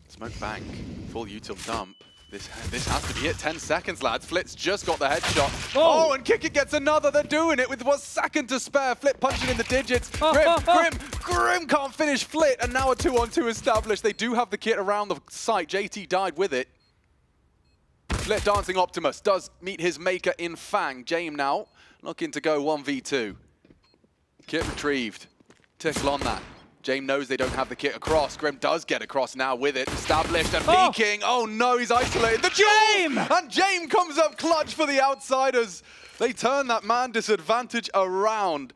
Smoke bank, full util dump. This has to be it. 10 seconds, lads. Flit's just got the headshot. Oh, and Kick It gets another. They're doing it with 1 second to spare. Flit punching in the digits. Grim can't finish Flit, and now a 2-on-2 established. They do have the kit around the site. JT died with it. Flit dancing Optimus does meet his maker in Fang. James now looking to go 1v2. Kit retrieved. Tickle on that. James knows they don't have the kit across. Grim does get across now with it. Established and peeking. Oh no, he's isolated. The James! And James comes up clutch for the Outsiders. They turn that man disadvantage around.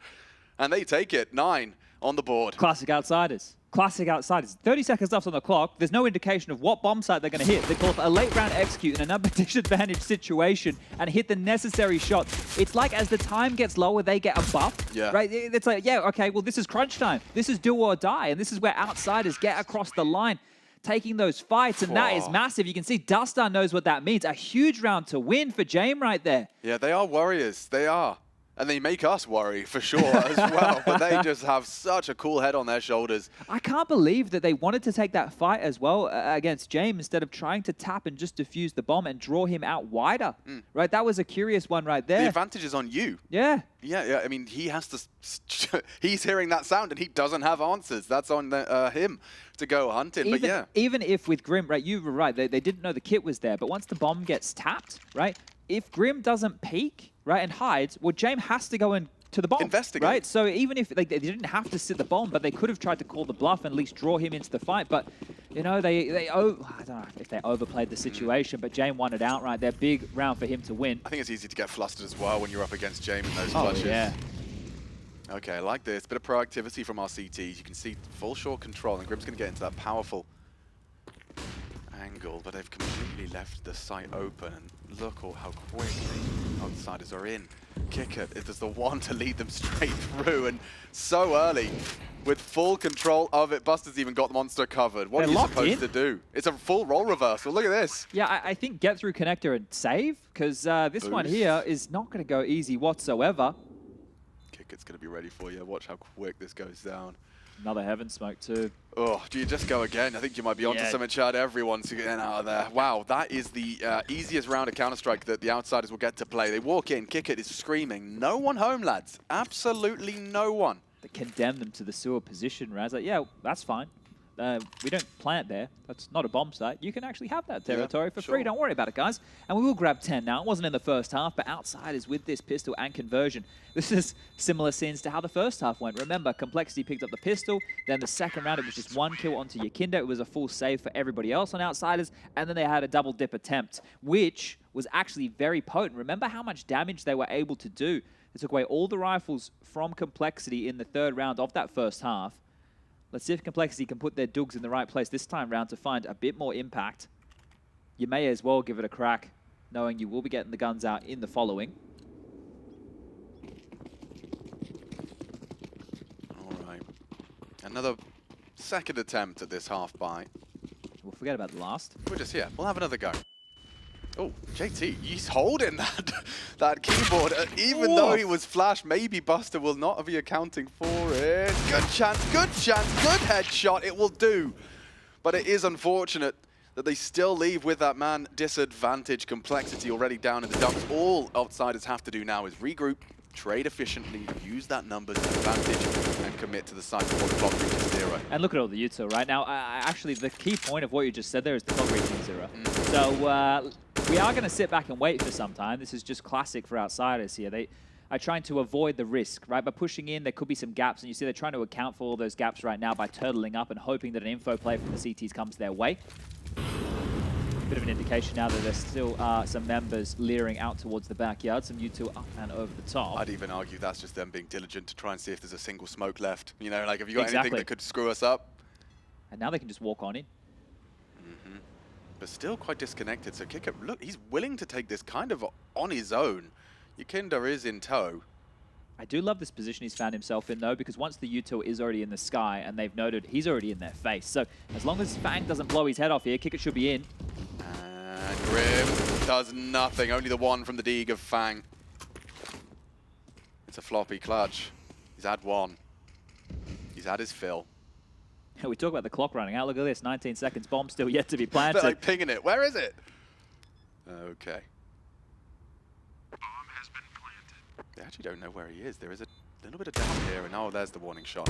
And they take it. 9 on the board. Classic Outsiders. Classic Outsiders. 30 seconds left on the clock. There's no indication of what bomb site they're going to hit. They call for a late round execute in a number disadvantage situation and hit the necessary shot. It's like as the time gets lower, they get a buff. Yeah. Right? It's like, yeah, okay, well, this is crunch time. This is do or die. And this is where Outsiders get across the line, taking those fights. And that is massive. You can see Dustar knows what that means. A huge round to win for James right there. Yeah, they are warriors. They are. And they make us worry, for sure, as well. But they just have such a cool head on their shoulders. I can't believe that they wanted to take that fight as well against James instead of trying to tap and just defuse the bomb and draw him out wider. Right? That was a curious one right there. The advantage is on you. Yeah. Yeah. I mean, he has to... he's hearing that sound and he doesn't have answers. That's on him to go hunting. But yeah. Even if with Grim, right, you were right, they didn't know the kit was there. But once the bomb gets tapped, right, if Grim doesn't peek, right, and hides, well, James has to go in to the bomb. Investigate. Right? So even if they didn't have to sit the bomb, but they could have tried to call the bluff and at least draw him into the fight. But, you know, I don't know if they overplayed the situation, but James won it outright. Their big round for him to win. I think it's easy to get flustered as well when you're up against James in those clutches. Yeah. Okay, I like this. Bit of proactivity from our CTs. You can see full short control, and Grim's going to get into that powerful angle, but they've completely left the site open. And look how quickly outsiders are in. Kicker is the one to lead them straight through, and so early with full control of it. Buster's even got the monster covered. What are you supposed to do? It's a full role reversal. Look at this. Yeah, I think get through connector and save, because this one here is not going to go easy whatsoever. Kicker's going to be ready for you. Watch how quick this goes down. Another heaven smoke too. Oh, do you just go again? I think you might be onto something, Chad. Everyone's getting out of there. Wow, that is the easiest round of Counter-Strike that the outsiders will get to play. They walk in, Kickert is screaming, no one home, lads. Absolutely no one. They condemn them to the sewer position, Raz. Like, yeah, that's fine. We don't plant there. That's not a bomb site. You can actually have that territory for free. Don't worry about it, guys. And we will grab 10 now. It wasn't in the first half, but outsiders with this pistol and conversion. This is similar scenes to how the first half went. Remember, Complexity picked up the pistol. Then the second round, it was just one kill onto Yakinda. It was a full save for everybody else on outsiders. And then they had a double dip attempt, which was actually very potent. Remember how much damage they were able to do. They took away all the rifles from Complexity in the third round of that first half. Let's see if Complexity can put their dugs in the right place this time round to find a bit more impact. You may as well give it a crack, knowing you will be getting the guns out in the following. All right. Another second attempt at this half buy. We'll forget about the last. We're just here. We'll have another go. Oh, JT, he's holding that keyboard. Even though he was flashed, maybe Buster will not be accounting for it. Good chance, good headshot. It will do. But it is unfortunate that they still leave with that man disadvantage. Complexity already down in the dumps. All outsiders have to do now is regroup, trade efficiently, use that numbers advantage, and commit to the site before the clock reaches 0. And look at all the util right now. Actually, the key point of what you just said there is the clock reaching 0. So we are going to sit back and wait for some time. This is just classic for outsiders here. They are trying to avoid the risk, right? By pushing in, there could be some gaps, and you see they're trying to account for all those gaps right now by turtling up and hoping that an info play from the CTs comes their way. Bit of an indication now that there still are some members leering out towards the backyard, some U2 up and over the top. I'd even argue that's just them being diligent to try and see if there's a single smoke left. You know, like, have you got anything that could screw us up? And now they can just walk on in. But still quite disconnected. So Kicker, look, he's willing to take this kind of on his own. Yakinda is in tow. I do love this position he's found himself in, though, because once the util is already in the sky and they've noted he's already in their face. So as long as Fang doesn't blow his head off here, Kicker should be in. And Grim does nothing. Only the one from the Deeg of Fang. It's a floppy clutch. He's had one. He's had his fill. We talk about the clock running out. Look at this, 19 seconds. Bomb still yet to be planted. They're like pinging it. Where is it? Okay. Bomb has been planted. They actually don't know where he is. There is a little bit of down here, and oh, there's the warning shot.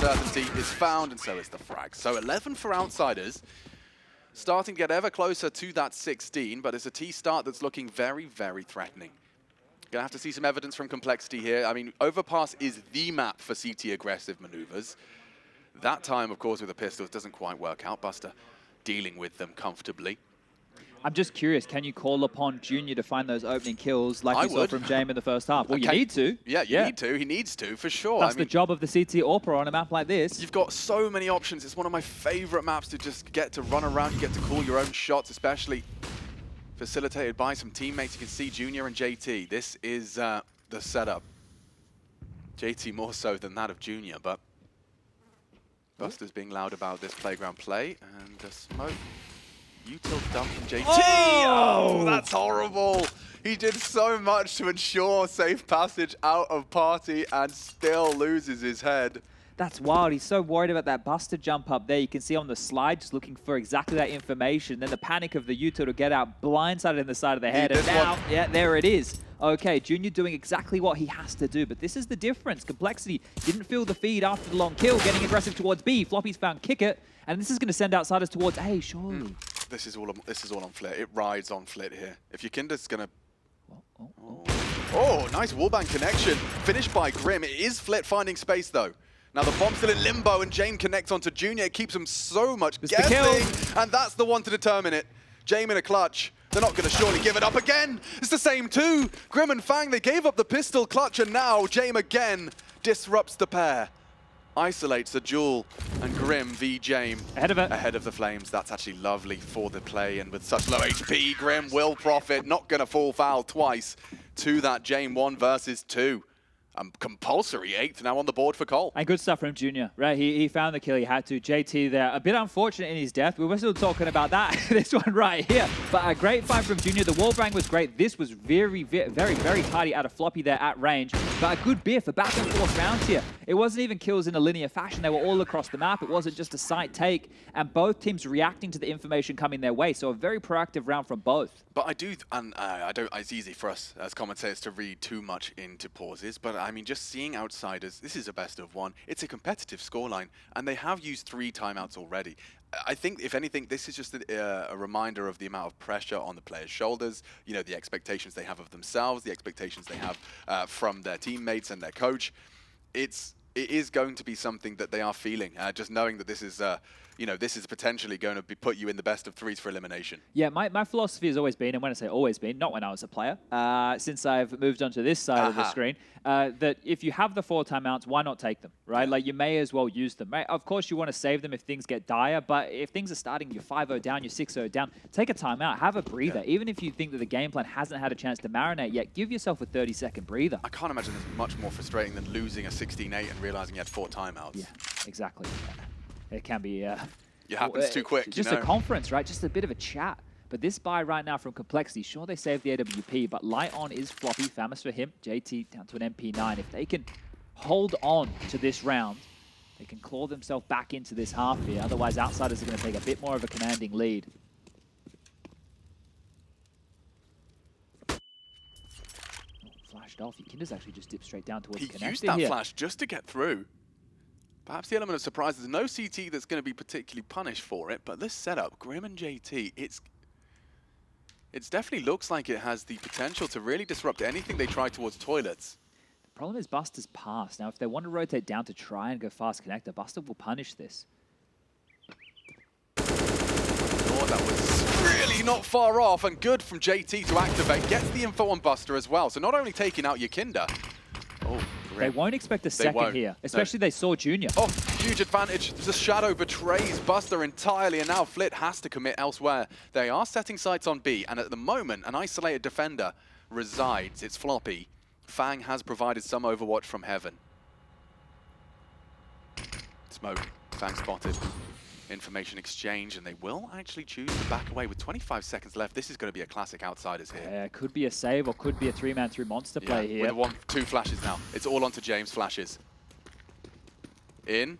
Certainty is found, and so is the frag. So 11 for outsiders. Starting to get ever closer to that 16, but it's a T start that's looking very, very threatening. Gonna have to see some evidence from Complexity here. I mean, Overpass is the map for CT aggressive maneuvers. That time, of course, with the pistols doesn't quite work out. Buster dealing with them comfortably. I'm just curious, can you call upon Junior to find those opening kills like you saw from James in the first half? Well, you need to. Yeah, you need to. He needs to, for sure. That's the job of the CT Opera on a map like this. You've got so many options. It's one of my favorite maps to just get to run around. You get to call your own shots, especially facilitated by some teammates. You can see Junior and JT. This is the setup. JT more so than that of Junior, but Buster's being loud about this playground play, and the smoke. Util dump from JT. Oh, that's horrible. He did so much to ensure safe passage out of party and still loses his head. That's wild. He's so worried about that Buster jump up there. You can see on the slide, just looking for exactly that information. Then the panic of the Util to get out, blindsided in the side of the head. And now, yeah, there it is. Okay, Junior doing exactly what he has to do. But this is the difference. Complexity didn't feel the feed after the long kill, getting aggressive towards B. Floppy's found kick it. And this is going to send Outsiders towards A, surely. This is all on Flit. It rides on Flit here. If your Kinder's going to... Oh, nice wallbang connection. Finished by Grim. It is Flit finding space, though. Now the bomb's still in limbo, and Jame connects onto Junior. It keeps him so much guessing, and that's the one to determine it. Jame in a clutch. They're not going to surely give it up again. It's the same two. Grim and Fang, they gave up the pistol clutch, and now Jame again disrupts the pair. Isolates the duel, and Grim v Jame ahead of it. Ahead of the Flames. That's actually lovely for the play, and with such low HP, Grim will profit. Not going to fall foul twice to that Jame 1 versus 2. Compulsory 8th now on the board for Cole. And good stuff from Junior, right? He found the kill he had to. JT there, a bit unfortunate in his death. We were still talking about that, this one right here. But a great fight from Junior. The wall bang was great. This was very, very tidy out of Floppy there at range. But a good biff, a back and forth round here. It wasn't even kills in a linear fashion. They were all across the map. It wasn't just a site take. And both teams reacting to the information coming their way. So a very proactive round from both. But I do, and I don't, it's easy for us as commentators to read too much into pauses. But I mean, just seeing Outsiders, this is a best of 1. It's a competitive scoreline, and they have used 3 timeouts already. I think, if anything, this is just a reminder of the amount of pressure on the players' shoulders, you know, the expectations they have of themselves, the expectations they have from their teammates and their coach. It is going to be something that they are feeling, just knowing that this is, you know, this is potentially going to put you in the best of 3s for elimination. Yeah, my philosophy has always been, and when I say always been, not when I was a player, since I've moved onto this side of the screen, that if you have the 4 timeouts, why not take them, right? Like, you may as well use them, right? Of course, you want to save them if things get dire, but if things are starting, you're 5-0 down, you're 6-0 down, take a timeout, have a breather. Even if you think that the game plan hasn't had a chance to marinate yet, give yourself a 30-second breather. I can't imagine it's much more frustrating than losing a 16-8 and realizing you had 4 timeouts. Yeah, exactly. It can be... it happens too quick, just you know? a conference, right? Just a bit of a chat. But this buy right now from Complexity, sure, they saved the AWP, but light on is Floppy. Famous for him. JT down to an MP9. If they can hold on to this round, they can claw themselves back into this half here. Otherwise, Outsiders are going to take a bit more of a commanding lead. Flashed off. Kinder's actually just dipped straight down towards Connector. He used that here. flash just to get through. Perhaps the element of surprise, there's no CT that's going to be particularly punished for it, but this setup, Grim and JT, it definitely looks like it has the potential to really disrupt anything they try towards toilets. The problem is Buster's pass. Now, if they want to rotate down to try and go fast connector, Buster will punish this. Oh, that was really not far off, and good from JT to activate. Gets the info on Buster as well, so not only taking out your Kinder. Oh, They won't expect a second here, especially they saw Junior. Oh, huge advantage. The Shadow betrays Buster entirely, and now Flit has to commit elsewhere. They are setting sights on B, and at the moment, an isolated defender resides. It's Floppy. Fang has provided some overwatch from heaven. Smoke. Fang spotted. Information exchange, and they will actually choose to back away with 25 seconds left. This is going to be a classic Outsiders here. Yeah, could be a save or could be a 3-man through monster play here. With 2 flashes now. It's all onto James flashes. In.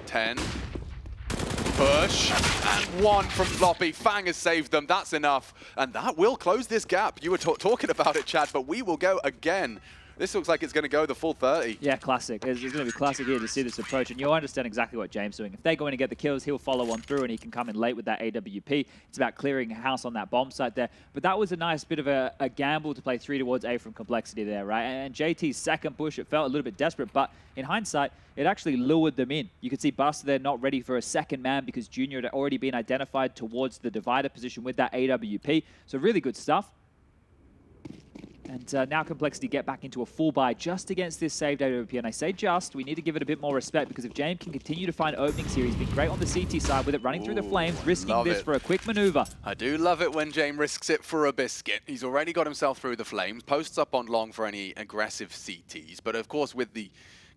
10. Push. And 1 from Floppy. Fang has saved them. That's enough. And that will close this gap. You were talking about it, Chad, but we will go again. This looks like it's going to go the full 30. Yeah, classic. It's going to be classic here to see this approach, and you'll understand exactly what James is doing. If they go in and get the kills, he'll follow on through, and he can come in late with that AWP. It's about clearing house on that bomb site there. But that was a nice bit of a gamble to play 3 towards A from Complexity there, right? And JT's second push, it felt a little bit desperate, but in hindsight, it actually lured them in. You could see Buster there not ready for a second man because Junior had already been identified towards the divider position with that AWP. So really good stuff. And now Complexity get back into a full buy just against this saved AWP. And I say just, we need to give it a bit more respect because if James can continue to find openings here, he's been great on the CT side with it, running through the flames, risking this for a quick maneuver. I do love it when James risks it for a biscuit. He's already got himself through the flames, posts up on long for any aggressive CTs. But of course, with the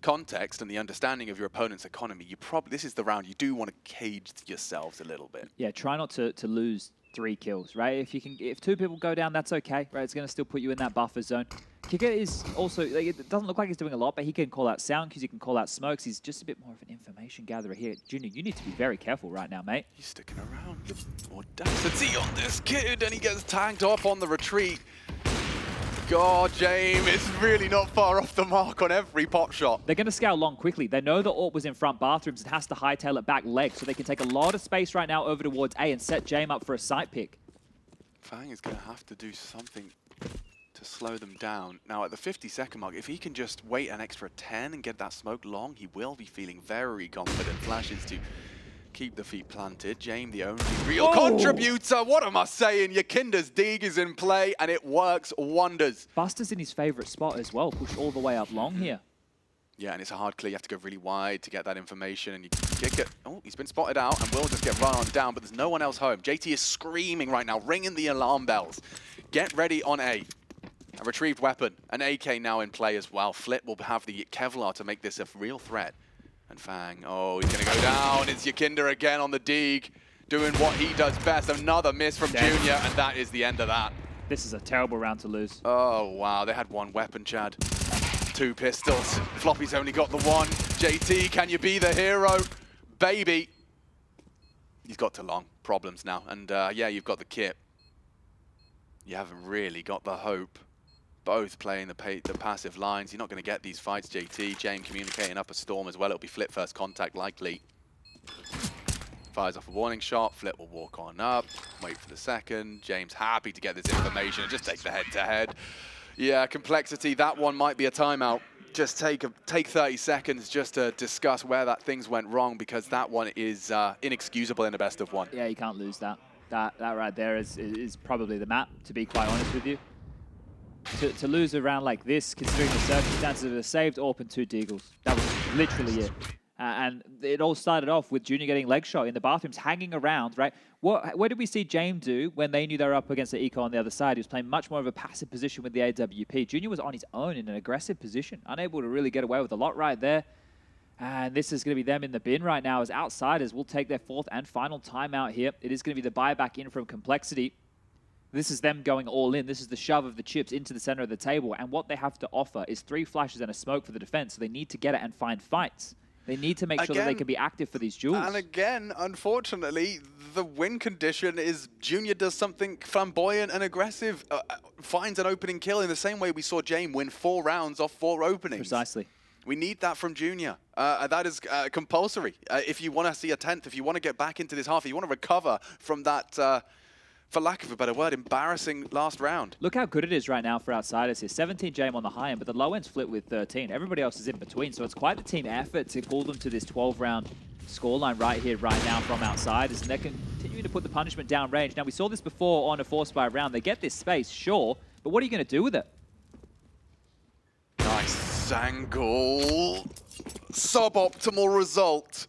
context and the understanding of your opponent's economy, this is the round you do want to cage yourselves a little bit. Yeah, try not to lose 3 kills, right? If 2 people go down, that's okay, right? It's going to still put you in that buffer zone. Kicker is also, like, it doesn't look like he's doing a lot, but he can call out sound cues, he can call out smokes. He's just a bit more of an information gatherer here. Junior, you need to be very careful right now, mate. He's sticking around. The audacity on this kid, and he gets tagged off on the retreat. God, James is really not far off the mark on every pot shot. They're going to scale long quickly. They know the AWP was in front bathrooms and has to hightail it back leg, so they can take a lot of space right now over towards A and set James up for a site pick. Fang is going to have to do something to slow them down. Now, at the 50-second mark, if he can just wait an extra 10 and get that smoke long, he will be feeling very confident. Flashes to keep the feet planted. James, the only real contributor. What am I saying? Yakinda's dig is in play, and it works wonders. Buster's in his favorite spot as well, pushed all the way up long here. Yeah, and it's a hard clear. You have to go really wide to get that information, and you get... Oh, he's been spotted out, and will just get run on down, but there's no one else home. JT is screaming right now, ringing the alarm bells. Get ready on A. A retrieved weapon. An AK now in play as well. Flip will have the Kevlar to make this a real threat. And Fang, oh, he's going to go down. It's Yakinda again on the dig, doing what he does best. Another miss from Junior, and that is the end of that. This is a terrible round to lose. Oh, wow. They had one weapon, Chad. 2 pistols. Floppy's only got the 1. JT, can you be the hero? Baby. He's got too long problems now. And, yeah, you've got the kit. You haven't really got the hope. Both playing the passive lines. You're not going to get these fights, JT. James communicating up a storm as well. It'll be Flip first contact, likely. Fires off a warning shot. Flip will walk on up. Wait for the second. James happy to get this information and just take the head-to-head. Yeah, complexity. That one might be a timeout. Just take 30 seconds just to discuss where that things went wrong, because that one is inexcusable in a best of 1. Yeah, you can't lose that. That right there is probably the map, to be quite honest with you. To lose a round like this, considering the circumstances of a saved AWP and 2 deagles. That was literally it. And it all started off with Junior getting leg shot in the bathrooms, hanging around, right? What did we see James do when they knew they were up against the eco on the other side? He was playing much more of a passive position with the AWP. Junior was on his own in an aggressive position, unable to really get away with a lot right there. And this is going to be them in the bin right now, as Outsiders will take their 4th and final timeout here. It is going to be the buyback in from Complexity. This is them going all in. This is the shove of the chips into the center of the table. And what they have to offer is 3 flashes and a smoke for the defense. So they need to get it and find fights. They need to make sure that they can be active for these duels. And again, unfortunately, the win condition is Junior does something flamboyant and aggressive, finds an opening kill in the same way we saw James win 4 rounds off 4 openings. Precisely. We need that from Junior. That is compulsory. If you want to see a 10th, if you want to get back into this half, if you want to recover from that... for lack of a better word, embarrassing last round. Look how good it is right now for Outsiders here. 17 James on the high end, but the low end's flipped with 13. Everybody else is in between, so it's quite the team effort to pull them to this 12-round scoreline right here, right now from Outsiders, and they're continuing to put the punishment down range. Now, we saw this before on a force by round. They get this space, sure, but what are you going to do with it? Nice angle. Suboptimal result.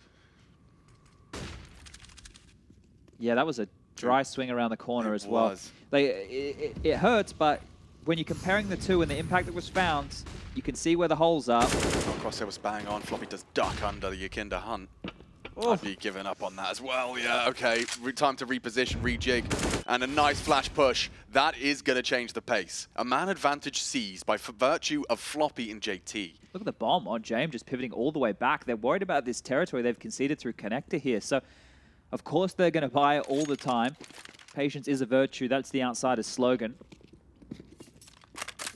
Yeah, that was a dry swing around the corner as well. Like, it hurts, but when you're comparing the two and the impact that was found, you can see where the holes are. Oh, crosshair was bang on. Floppy does duck under the Yakinda hunt. Oh. I'd be giving up on that as well. Yeah, okay. Time to reposition, rejig, and a nice flash push. That is going to change the pace. A man advantage seized by virtue of Floppy and JT. Look at the bomb on James just pivoting all the way back. They're worried about this territory they've conceded through connector here. So, of course, they're going to buy it all the time. Patience is a virtue. That's the Outsiders slogan.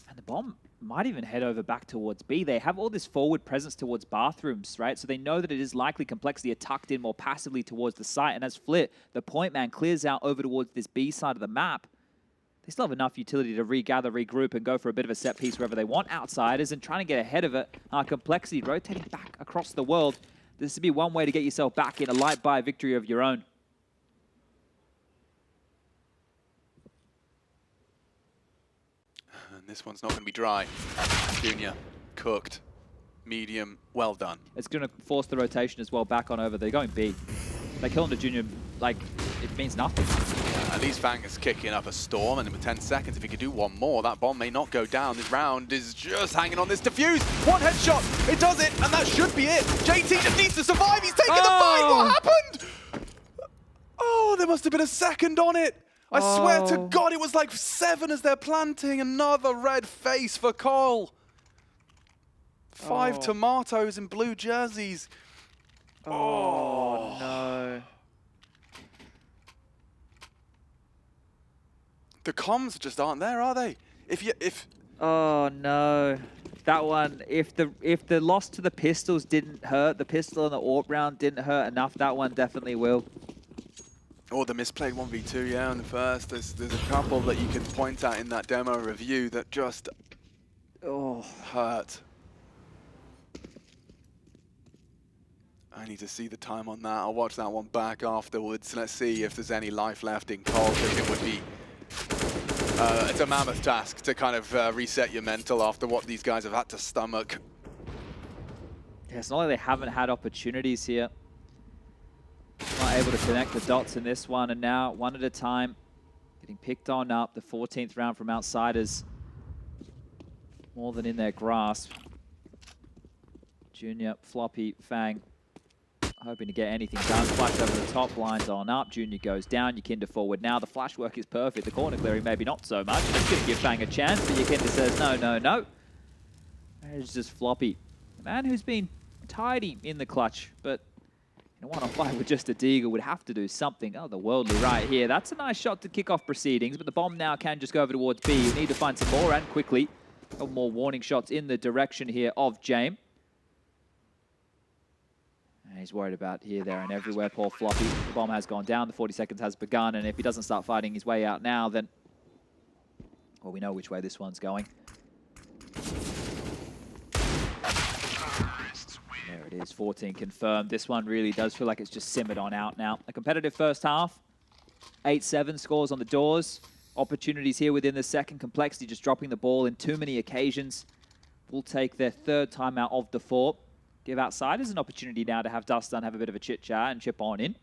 And the bomb might even head over back towards B. They have all this forward presence towards bathrooms, right? So they know that it is likely Complexity are tucked in more passively towards the site. And as Flit, the point man, clears out over towards this B side of the map, they still have enough utility to regather, regroup, and go for a bit of a set piece wherever they want. Outsiders and trying to get ahead of it. Complexity rotating back across the world. This would be one way to get yourself back in a light buy victory of your own. And this one's not going to be dry. Junior, cooked, medium, well done. It's going to force the rotation as well back on over. They're going B. They kill him to Junior, like, it means nothing. At least Fang is kicking up a storm, and with 10 seconds, if he could do one more, that bomb may not go down. This round is just hanging on this defuse. One headshot, it does it, and that should be it. JT just needs to survive. He's taking the fight. What happened? Oh, there must have been a second on it. I swear to God, it was like 7 as they're planting. Another red face for Cole. 5 tomatoes in blue jerseys. Oh, no. The comms just aren't there, are they? Oh, no. That one, if the loss to the pistols didn't hurt, the pistol and the AWP round didn't hurt enough, that one definitely will. Or the misplayed 1v2, yeah, on the first. There's a couple that you can point at in that demo review that just hurt. I need to see the time on that. I'll watch that one back afterwards. Let's see if there's any life left in Cole, because it would be... it's a mammoth task to kind of reset your mental after what these guys have had to stomach. Yeah, it's not like they haven't had opportunities here. Not able to connect the dots in this one, and now one at a time, getting picked on up. The 14th round from Outsiders, more than in their grasp. Junior, Floppy, Fang, hoping to get anything done. Flash over the top, blinds on up. Junior goes down, Yakinda forward now. The flash work is perfect. The corner clearing maybe not so much. It's going to give Fang a chance, but Yakinda says no, no, no. It's just Floppy. The man who's been tidy in the clutch, but in a one-on-5 with just a Deagle would have to do something otherworldly right here. That's a nice shot to kick off proceedings, but the bomb now can just go over towards B. You need to find some more, and quickly. Couple more warning shots in the direction here of James. And he's worried about here, there, and everywhere. Poor Floppy. The bomb has gone down. The 40 seconds has begun, and if he doesn't start fighting his way out now, then... well, we know which way this one's going. There it is, 14 confirmed. This one really does feel like it's just simmered on out now. A competitive first half. 8-7 scores on the doors. Opportunities here within the second. Complexity just dropping the ball in too many occasions. Will take their third timeout of the 4. Give Outsiders an opportunity now to have Dustin have a bit of a chit-chat and chip on in.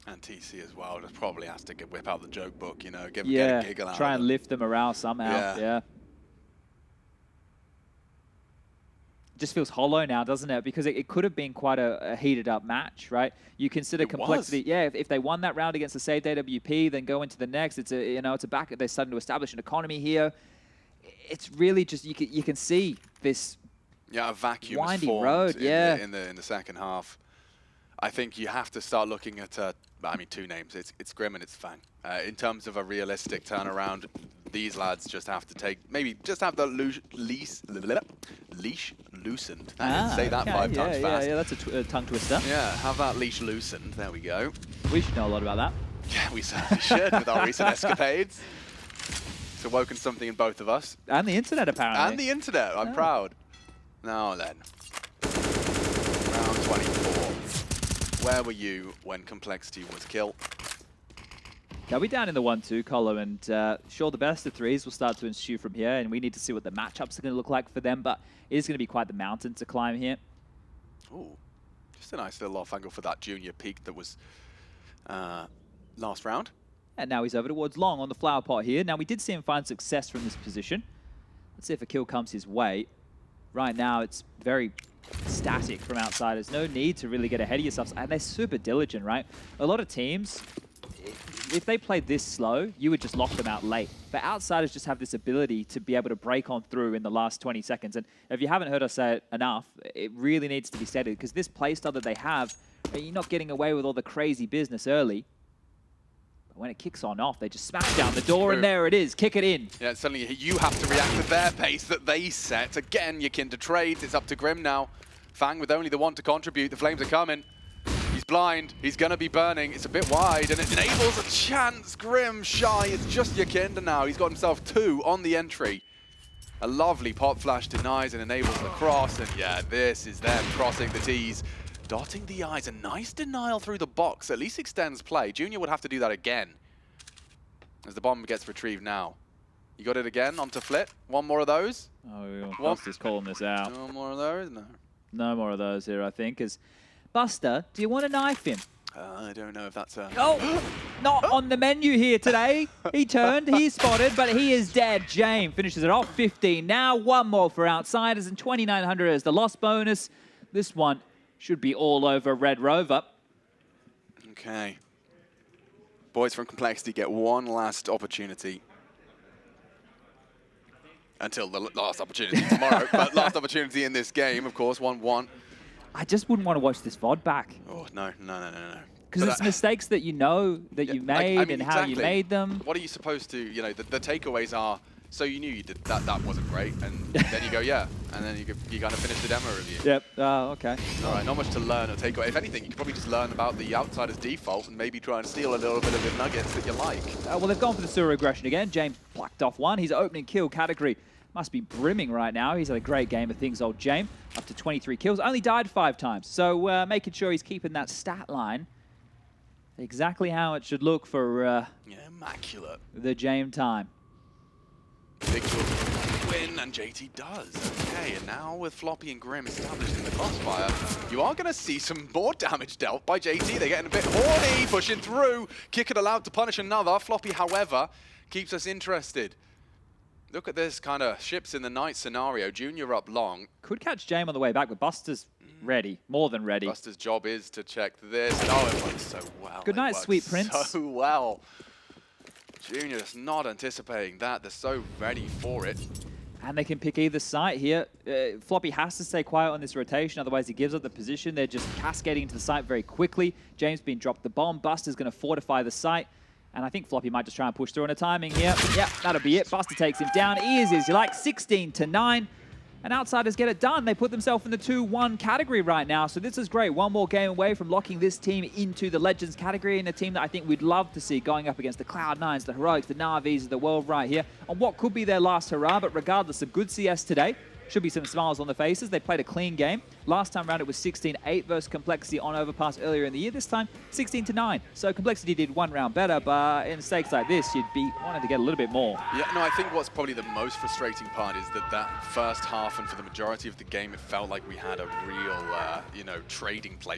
And TC as well just probably has to whip out the joke book, you know, get a giggle out try of and lift the morale somehow. Yeah. It just feels hollow now, doesn't it? Because it could have been quite a heated up match, right? You consider complexity. Yeah, if they won that round against the saved AWP, then go into the next. It's a back. They're starting to establish an economy here. It's really just you can see this. Yeah, a vacuum windy is formed road. in the second half. I think you have to start looking at, two names. It's Grim and it's Fang. In terms of a realistic turnaround, these lads just have to just have the leash loosened. Say that 5 times fast. Yeah, that's a tongue twister. Yeah, have that leash loosened. There we go. We should know a lot about that. Yeah, we certainly should with our recent escapades. It's awoken something in both of us. And the internet, apparently. And the internet. I'm proud. Now then. Round 24. Where were you when Complexity was killed? They'll be down in the 1-2 column, and sure, the best of threes will start to ensue from here, and we need to see what the matchups are going to look like for them, but it is going to be quite the mountain to climb here. Ooh, just a nice little off angle for that junior peak that was last round. And now he's over towards Long on the flower pot here. Now, we did see him find success from this position. Let's see if a kill comes his way. Right now, it's very static from Outsiders. No need to really get ahead of yourselves. And they're super diligent, right? A lot of teams, if they played this slow, you would just lock them out late. But Outsiders just have this ability to be able to break on through in the last 20 seconds. And if you haven't heard us say it enough, it really needs to be stated, because this playstyle that they have, you're not getting away with all the crazy business early. But when it kicks on off, they just smash down the door, and there it is. Kick it in. Yeah, suddenly you have to react to their pace that they set. Again, Yakinda trades. It's up to Grim now. Fang with only the one to contribute. The flames are coming. He's blind. He's going to be burning. It's a bit wide, and it enables a chance. Grim shy. It's just Yakinda now. He's got himself 2 on the entry. A lovely pop flash denies and enables the cross. And yeah, this is them crossing the T's, dotting the I's. A nice denial through the box. At least extends play. Junior would have to do that again as the bomb gets retrieved now. You got it again onto Flit. One more of those. Oh, Buster's calling this out. No more of those? No. No more of those here, I think. As Buster, do you want to knife him? I don't know if that's a... Oh, not on the menu here today. He turned, he's spotted, but he is dead. James finishes it off 15. Now one more for Outsiders, and 2,900 as the loss bonus. This one should be all over Red Rover. Okay. Boys from Complexity get one last opportunity. Until the last opportunity tomorrow. But last opportunity in this game, of course, 1-1. I just wouldn't want to watch this VOD back. Oh, no. Because it's mistakes that you know that you made I mean, and how you made them. What are you supposed to, you know, the takeaways are, so you knew you did that wasn't great, and then you go, yeah, and then you kind of finish the demo review. Yep, okay. All right, not much to learn or take away. If anything, you could probably just learn about the Outsiders default and maybe try and steal a little bit of the nuggets that you like. Well, they've gone for the sewer aggression again. James plucked off one. His opening kill category must be brimming right now. He's had a great game of things, old James. Up to 23 kills. Only died 5 times. So making sure he's keeping that stat line exactly how it should look for Yeah, immaculate. the James time. Big win, and JT does. Okay, and now with Floppy and Grim established in the crossfire, you are going to see some more damage dealt by JT. They're getting a bit horny, pushing through. Kick it allowed to punish another. Floppy, however, keeps us interested. Look at this kind of ships in the night scenario. Junior up long. Could catch James on the way back, but Buster's ready. More than ready. Buster's job is to check this. And oh, it works so well. Good night, It works Sweet Prince. So well. Junior's not anticipating that. They're so ready for it. And they can pick either site here. Floppy has to stay quiet on this rotation, otherwise he gives up the position. They're just cascading into the site very quickly. James being dropped the bomb. Buster's going to fortify the site. And I think Floppy might just try and push through on a timing here. Yeah, that'll be it. Buster takes him down. Easy as you like, 16-9. And Outsiders get it done. They put themselves in the 2-1 category right now. So this is great. One more game away from locking this team into the Legends category, and a team that I think we'd love to see going up against the Cloud9s, the Heroics, the Na'Vis of the world right here on what could be their last hurrah. But regardless, of good CS today. Should be some smiles on the faces. They played a clean game. Last time round it was 16-8 versus Complexity on Overpass earlier in the year. This time 16-9. So Complexity did one round better, but in stakes like this, you'd be wanting to get a little bit more. Yeah, no, I think what's probably the most frustrating part is that first half, and for the majority of the game, it felt like we had a real, you know, trading place